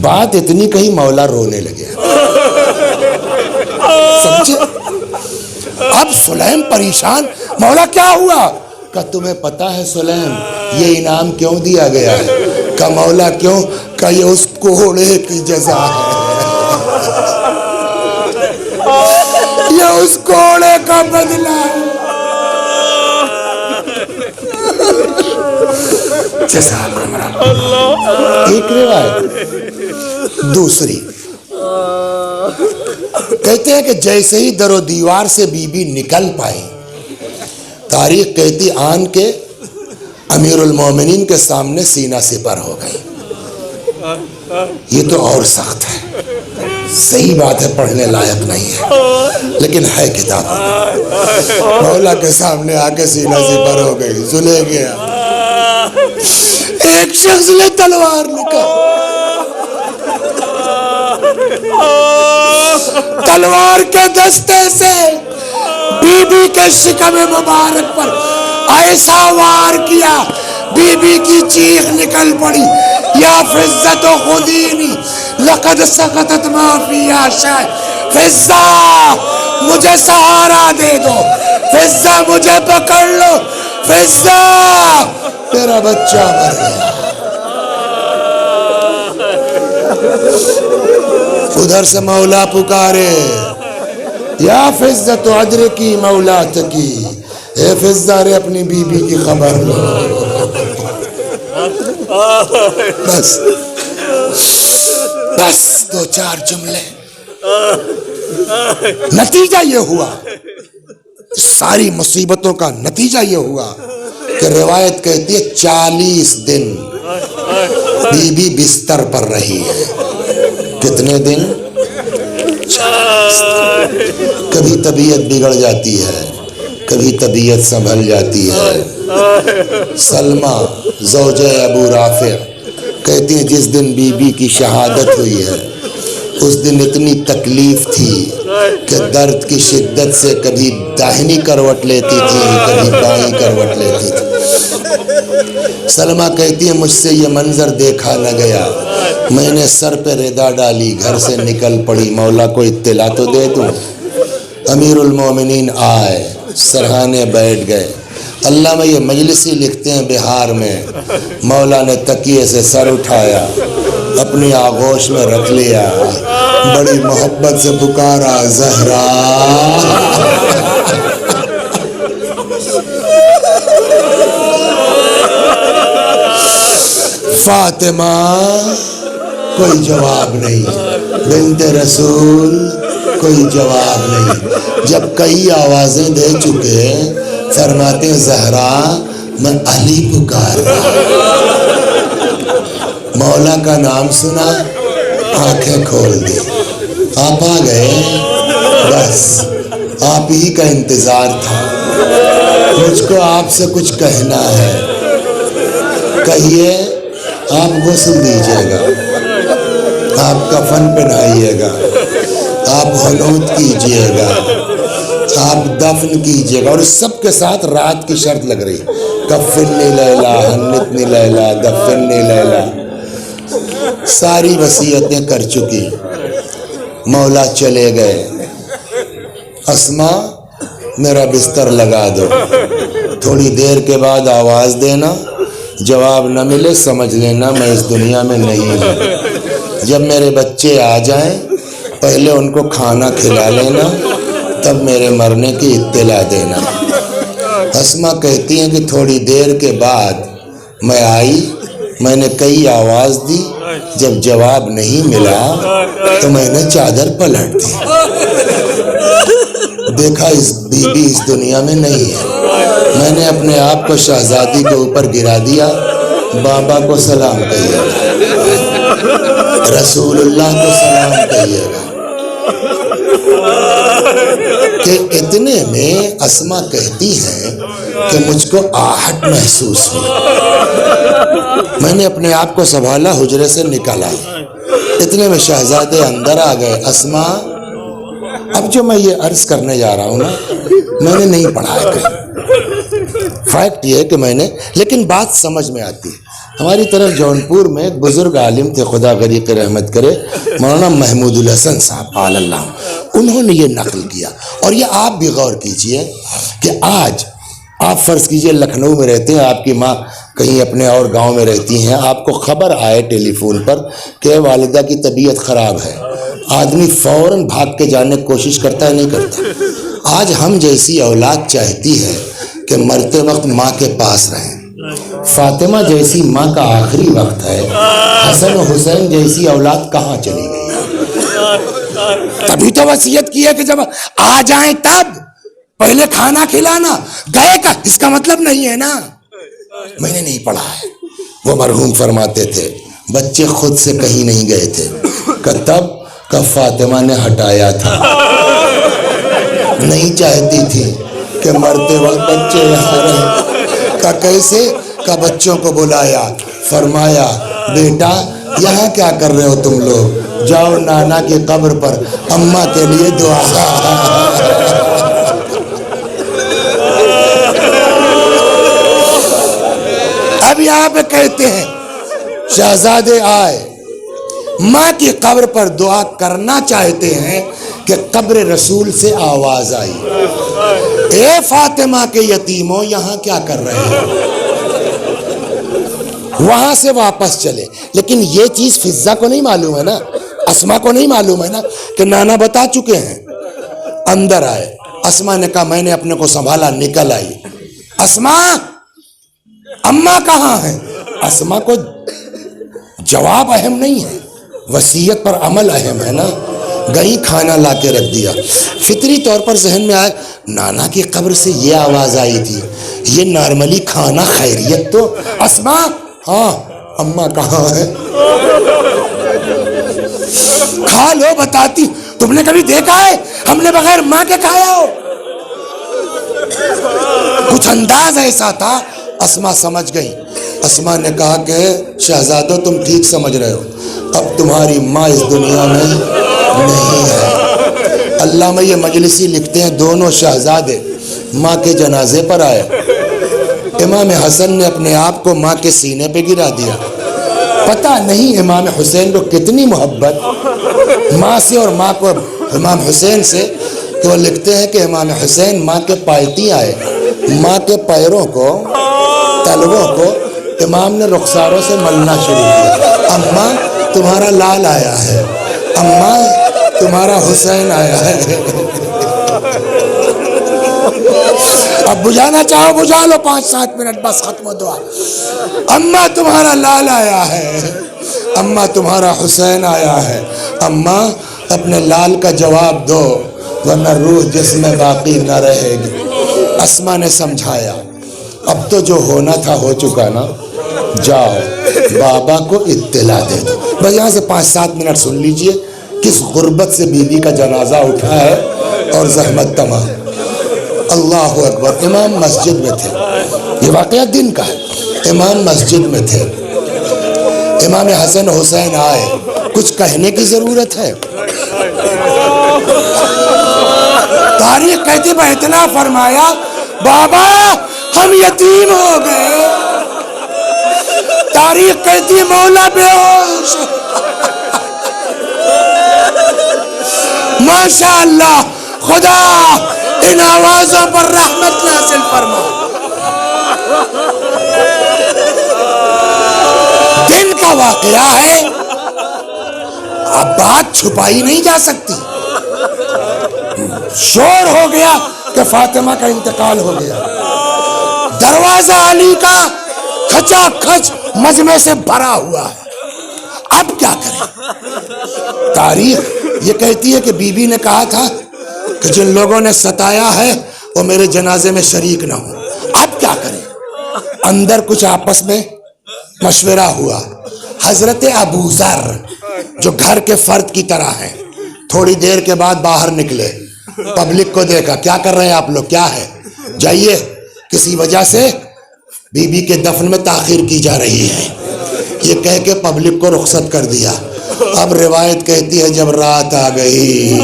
بات اتنی کہی مولا رونے لگے. سمجھے؟ اب سلیم پریشان, مولا کیا ہوا؟ کہ تمہیں پتا ہے سلیم یہ انعام کیوں دیا گیا ہے؟ کہ مولا کیوں؟ کہ یہ اس کوڑے کی جزا ہے, یہ اس کوڑے کا بدلہ ہے. ایک روایت. دوسری کہتے ہیں کہ جیسے ہی در و دیوار سے بی بی نکل پائی, تاریخ کہتی آن کے امیر المومنین کے سامنے سینہ سپر ہو گئی. یہ تو اور سخت ہے, صحیح بات ہے, پڑھنے لائق نہیں ہے, لیکن ہے کتاب. مولا کے سامنے آ کے سینہ سپر ہو گئی, زلے گیا. ایک شخص نے تلوار نکالی, تلوار کے دستے سے بی بی کے شکم مبارک پر ایسا وار کیا, بی بی کی چیخ نکل پڑی, یا فزت خودینی لقد سقطت ما فی عشاء. فزا مجھے سہارا دے دو, فزا مجھے پکڑ لو, فزا تیرا بچہ مر گیا. ادھر سے مولا پکارے, یا فزت ادرکی مولاتکی, اے فزا رے اپنی بی بی کی خبر لو. بس بس دو چار جملے. نتیجہ یہ ہوا, ساری مصیبتوں کا نتیجہ یہ ہوا کہ روایت کہتی ہے 40 دن بی بی بستر پر رہی ہے. کتنے دن؟ 40 دن. کبھی طبیعت بگڑ جاتی ہے, کبھی طبیعت سنبھل جاتی ہے. سلمہ زوجہ ابو رافع کہتی ہیں جس دن بی بی کی شہادت ہوئی ہے اس دن اتنی تکلیف تھی کہ درد کی شدت سے کبھی داہنی کروٹ لیتی تھی, کبھی بائیں کروٹ لیتی تھی. سلمہ کہتی ہے مجھ سے یہ منظر دیکھا نہ گیا, میں نے سر پہ ردا ڈالی, گھر سے نکل پڑی, مولا کو اطلاع تو دے دوں. امیر المومنین آئے, سرہانے بیٹھ گئے. اللہ میں یہ مجلسی لکھتے ہیں بہار میں, مولا نے تکیے سے سر اٹھایا, اپنی آغوش میں رکھ لیا, بڑی محبت سے پکارا زہرا. فاطمہ, کوئی جواب نہیں. بنت رسول, کوئی جواب نہیں. جب کئی آوازیں دے چکے فرماتے ہیں زہرا میں علی پکار رہا. مولا کا نام سنا, آنکھیں کھول دی, آپ آ گئے. بس آپ ہی کا انتظار تھا. مجھ کو آپ سے کچھ کہنا ہے. کہیے. آپ غسل دیجیے گا, آپ کفن پہنائیے گا, آپ حنوط کیجیے گا, آپ دفن کیجیے گا. اور اس سب کے ساتھ رات کی شرط لگ رہی, کفنی لیلا, حنتنی لیلا, دفنی لیلا. ساری وصیتیں کر چکی. مولا چلے گئے. اسماء میرا بستر لگا دو. تھوڑی دیر کے بعد آواز دینا, جواب نہ ملے سمجھ لینا میں اس دنیا میں نہیں ہوں. جب میرے بچے آ جائیں پہلے ان کو کھانا کھلا لینا, تب میرے مرنے کی اطلاع دینا. اسماء کہتی ہیں کہ تھوڑی دیر کے بعد میں آئی, میں نے کئی آواز دی, جب جواب نہیں ملا تو میں نے چادر پلٹ دی. دیکھا اس بی بی اس دنیا میں نہیں ہے. میں نے اپنے آپ کو شہزادی کے اوپر گرا دیا. بابا کو سلام کہیے گا, رسول اللہ کو سلام کہیے گا. کہ اتنے میں اسماء کہتی ہیں کہ مجھ کو آہٹ محسوس ہوئی. میں نے اپنے آپ کو سنبھالا, حجرے سے نکلا. اتنے میں شہزادے اندر آ گئے. اسماء, اب جو میں یہ عرض کرنے جا رہا ہوں نا, میں نے نہیں پڑھا ہے کہیں. فیکٹ یہ ہے کہ میں نے, لیکن بات سمجھ میں آتی ہے. ہماری طرف جونپور میں ایک بزرگ عالم تھے، خدا غریق رحمت کرے، مولانا محمود الحسن صاحب آل اللہ، انہوں نے یہ نقل کیا. اور یہ آپ بھی غور کیجئے کہ آج آپ فرض کیجئے لکھنؤ میں رہتے ہیں، آپ کی ماں کہیں اپنے اور گاؤں میں رہتی ہیں، آپ کو خبر آئے ٹیلی فون پر کہ والدہ کی طبیعت خراب ہے، آدمی فوراً بھاگ کے جانے کی کوشش کرتا ہے؟ نہیں کرتا. آج ہم جیسی اولاد چاہتی ہے کہ مرتے وقت ماں کے پاس رہیں. فاطمہ جیسی ماں کا آخری وقت ہے، حسن و حسین جیسی اولاد کہاں چلی گئی؟ تبھی تو وصیت کی ہے کہ جب آ جائیں تب پہلے کھانا کھلانا. گئے کا اس کا مطلب نہیں ہے نا. میں نے نہیں پڑھا ہے، وہ مرحوم فرماتے تھے بچے خود سے کہیں نہیں گئے تھے کہ تب کب فاطمہ نے ہٹایا تھا، نہیں چاہتی تھی کہ مرتے وقت بچے یہاں رہیں. کہ کیسے؟ کہ بچوں کو بلایا، فرمایا بیٹا یہاں کیا کر رہے ہو تم لوگ، جاؤ نانا کی قبر پر اماں کے لیے دعا. اب یہاں پہ کہتے ہیں شہزادے آئے، ماں کی قبر پر دعا کرنا چاہتے ہیں کہ قبر رسول سے آواز آئی، اے فاطمہ کے یتیموں یہاں کیا کر رہے ہیں؟ وہاں سے واپس چلے. لیکن یہ چیز فضہ کو نہیں معلوم ہے نا، اسما کو نہیں معلوم ہے نا کہ نانا بتا چکے ہیں. اندر آئے، اسما نے کہا میں نے اپنے کو سنبھالا، نکل آئی. اسما اماں کہاں ہیں؟ اسما کو جواب اہم نہیں ہے، وصیت پر عمل اہم ہے نا. گئی، کھانا لا کے رکھ دیا. فطری طور پر ذہن میں آئے نانا کی قبر سے یہ آواز آئی تھی، یہ نارملی کھانا خیریت تو. اسما ہاں اماں کہاں ہے؟ کھا لو بتاتی. تم نے کبھی دیکھا ہے ہم نے بغیر ماں کے کھایا ہو؟ کچھ انداز ایسا تھا. اسما سمجھ گئی. اسما نے کہا کہ شہزادو تم ٹھیک سمجھ رہے ہو، اب تمہاری ماں اس دنیا میں نہیں ہے. علامہ یہ مجلسی لکھتے ہیں دونوں شہزادے ماں کے جنازے پر آئے. امام حسن نے اپنے آپ کو ماں کے سینے پہ گرا دیا. پتہ نہیں امام حسین کو کتنی محبت ماں سے اور ماں کو امام حسین سے کہ وہ لکھتے ہیں کہ امام حسین ماں کے پالٹی آئے، ماں کے پیروں کو، تلووں کو امام نے رخساروں سے ملنا شروع کیا. اماں تمہارا لال آیا ہے، اماں تمہارا حسین آیا ہے. اب بجھانا چاہو بجھا لو، 5-7 منٹ بس، ختم ہو دعا. اماں تمہارا لال آیا ہے، اماں تمہارا حسین آیا ہے. اماں اپنے لال کا جواب دو ورنہ روح جسم میں باقی نہ رہے گی. اسما نے سمجھایا اب تو جو ہونا تھا ہو چکا نا، جاؤ بابا کو اطلاع دے دو. بس یہاں سے 5-7 منٹ سن لیجئے کس غربت سے بیوی کا جنازہ اٹھا ہے اور زحمت تمام. اللہ اکبر. امام مسجد میں تھے، یہ واقعہ دن کا ہے. امام مسجد میں تھے، امام حسن حسین آئے. کچھ کہنے کی ضرورت ہے؟ تاریخ کہتی با اطلاع فرمایا بابا ہم یتیم ہو گئے. تاریخ کہتی مولا بے ہوش. ماشاء اللہ، خدا ان آوازوں پر رحمت نازل فرما. دن کا واقعہ ہے، اب بات چھپائی نہیں جا سکتی. شور ہو گیا کہ فاطمہ کا انتقال ہو گیا. دروازہ علی کا کھچا کھچ مجمع سے بھرا ہوا ہے. اب کیا کریں؟ تاریخ یہ کہتی ہے کہ بی بی نے کہا تھا کہ جن لوگوں نے ستایا ہے وہ میرے جنازے میں شریک نہ ہوں. اب کیا کریں؟ اندر کچھ آپس میں مشورہ ہوا. حضرت ابو ذر جو گھر کے فرد کی طرح ہیں تھوڑی دیر کے بعد باہر نکلے، پبلک کو دیکھا. کیا کر رہے ہیں آپ لوگ؟ کیا ہے؟ جائیے، کسی وجہ سے بی بی کے دفن میں تاخیر کی جا رہی ہے. یہ کہہ کے پبلک کو رخصت کر دیا. اب روایت کہتی ہے جب رات آ گئی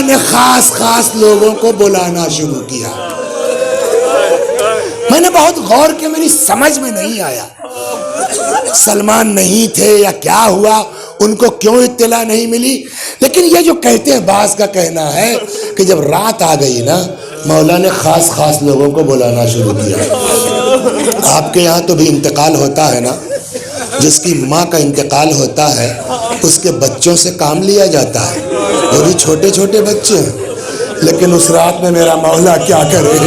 نے خاص خاص لوگوں کو بلانا شروع کیا. میں نے بہت غور کیا, میری سمجھ میں نہیں آیا سلمان نہیں تھے یا کیا ہوا, ان کو کیوں اطلاع نہیں ملی. لیکن یہ جو کہتے ہیں, بعض کا کہنا ہے کہ جب رات آ گئی نا, مولا نے خاص خاص لوگوں کو بلانا شروع کیا. آپ کے یہاں تو بھی انتقال ہوتا ہے نا, جس کی ماں کا انتقال ہوتا ہے اس کے بچوں سے کام لیا جاتا ہے, وہ بھی چھوٹے چھوٹے بچے ہیں. لیکن اس رات میں میرا مولا کیا کرے,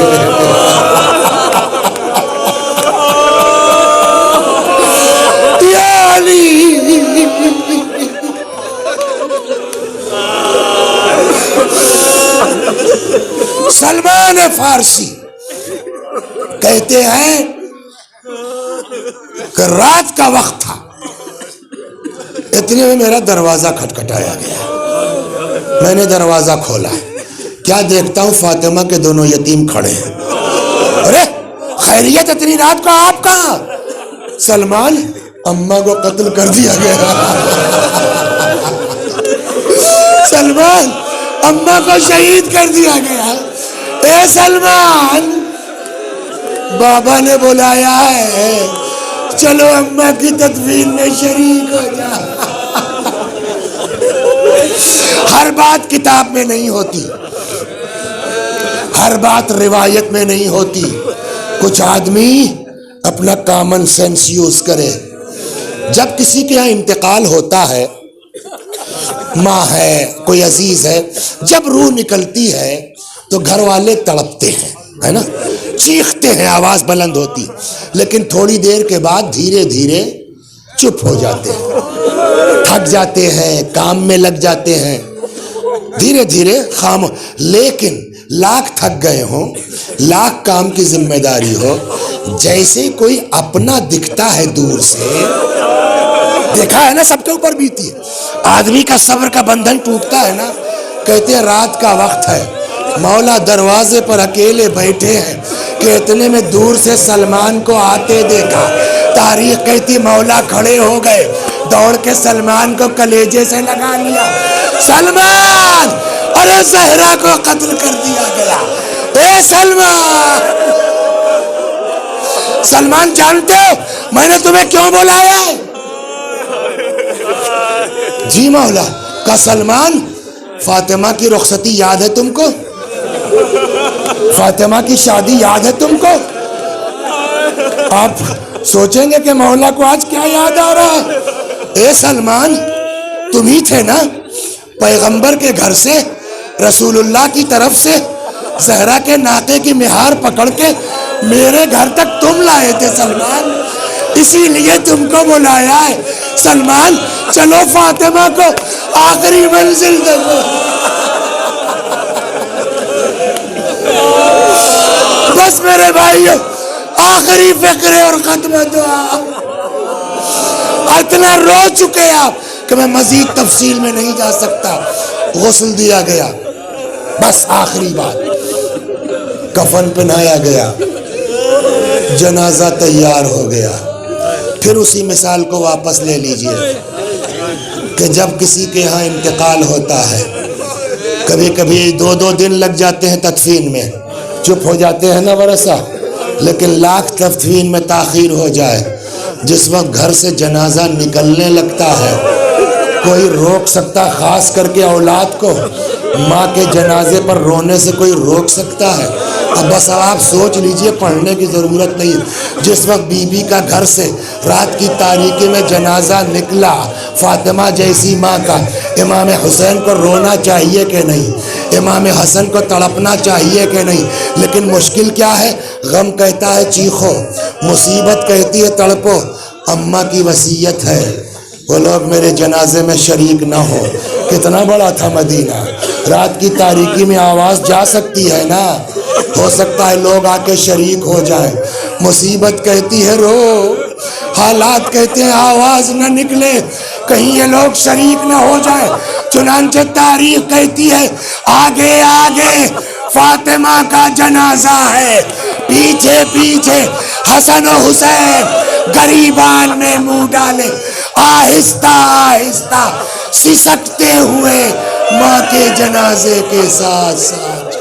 یا علی سلمان فارسی کہتے ہیں کہ رات کا وقت تھا, اتنے میں میرا دروازہ کھٹکھٹایا گیا. میں نے دروازہ کھولا, کیا دیکھتا ہوں فاطمہ کے دونوں یتیم کھڑے ہیں. ارے خیریت, اتنی رات کو آپ کہاں؟ سلمان, اماں کو قتل کر دیا گیا. سلمان, اماں کو شہید کر دیا گیا. اے سلمان, بابا نے بلایا ہے, چلو اماں کی تدفین میں شریک ہو جا. ہر بات کتاب میں نہیں ہوتی, ہر بات روایت میں نہیں ہوتی. کچھ آدمی اپنا کامن سینس یوز کرے. جب کسی کے یہاں انتقال ہوتا ہے, ماں ہے, کوئی عزیز ہے, جب روح نکلتی ہے تو گھر والے تڑپتے ہیں, ہے نا, چیختے ہیں, آواز بلند ہوتی. لیکن تھوڑی دیر کے بعد دھیرے دھیرے چپ ہو جاتے ہیں, تھک جاتے ہیں, کام میں لگ جاتے ہیں, دھیرے دھیرے خاموش. لیکن لاکھ تھک گئے ہوں, لاکھ کام کی ذمہ داری ہو, جیسے کوئی اپنا دکھتا ہے دور سے, دیکھا ہے نا, سب کے اوپر بیتی ہے, آدمی کا صبر کا بندھن ٹوٹتا ہے نا. کہتے ہیں رات کا وقت ہے, مولا دروازے پر اکیلے بیٹھے ہیں کہ اتنے میں دور سے سلمان کو آتے دیکھا. تاریخ کہتی مولا کھڑے ہو گئے, دوڑ کے سلمان کو کلیجے سے لگا لیا. سلمان, ارے زہرا کو قتل کر دیا گیا. اے سلمان, سلمان جانتے ہو میں نے تمہیں کیوں بلایا ہے؟ جی مولا. کا سلمان, فاطمہ کی رخصتی یاد ہے تم کو؟ فاطمہ کی شادی یاد ہے تم کو؟ آپ سوچیں گے کہ مولا کو آج کیا یاد آ رہا ہے. اے سلمان, تم ہی تھے نا پیغمبر کے گھر سے رسول اللہ کی طرف سے زہرا کے ناقے کی مہار پکڑ کے میرے گھر تک تم لائے تھے سلمان, اسی لیے تم کو بلایا ہے. سلمان, چلو فاطمہ کو آخری منزل دو. بس میرے بھائی, آخری فکرے اور ختم دعا. اتنا رو چکے آپ کہ میں مزید تفصیل میں نہیں جا سکتا. غسل دیا گیا, بس آخری بات, کفن پہنایا گیا, جنازہ تیار ہو گیا. پھر اسی مثال کو واپس لے لیجئے کہ جب کسی کے ہاں انتقال ہوتا ہے, کبھی کبھی 2 دن لگ جاتے ہیں تدفین میں, چپ ہو جاتے ہیں نا ورثہ. لیکن لاکھ تدفین میں تاخیر ہو جائے, جس وقت گھر سے جنازہ نکلنے لگتا ہے, کوئی روک سکتا, خاص کر کے اولاد کو ماں کے جنازے پر رونے سے کوئی روک سکتا ہے؟ اب بس آپ سوچ لیجئے, پڑھنے کی ضرورت نہیں. جس وقت بی بی کا گھر سے رات کی تاریکی میں جنازہ نکلا, فاطمہ جیسی ماں کا, امام حسین کو رونا چاہیے کہ نہیں؟ امام حسن کو تڑپنا چاہیے کہ نہیں؟ لیکن مشکل کیا ہے, غم کہتا ہے چیخو, مصیبت کہتی ہے تڑپو. اماں کی وصیت ہے وہ لوگ میرے جنازے میں شریک نہ ہو. کتنا بڑا تھا مدینہ, رات کی تاریکی میں آواز جا سکتی ہے نا, ہو سکتا ہے لوگ آ کے شریک ہو جائیں. مصیبت کہتی ہے رو, حالات کہتے ہیں آواز نہ نکلے, کہیں یہ لوگ شریک نہ ہو جائیں. چنانچہ تاریخ کہتی ہے آگے آگے فاطمہ کا جنازہ ہے, پیچھے پیچھے حسن و حسین گریبان میں منہ ڈالے. آہستہ آہستہ سسکتے ہوئے ماں کے جنازے کے ساتھ ساتھ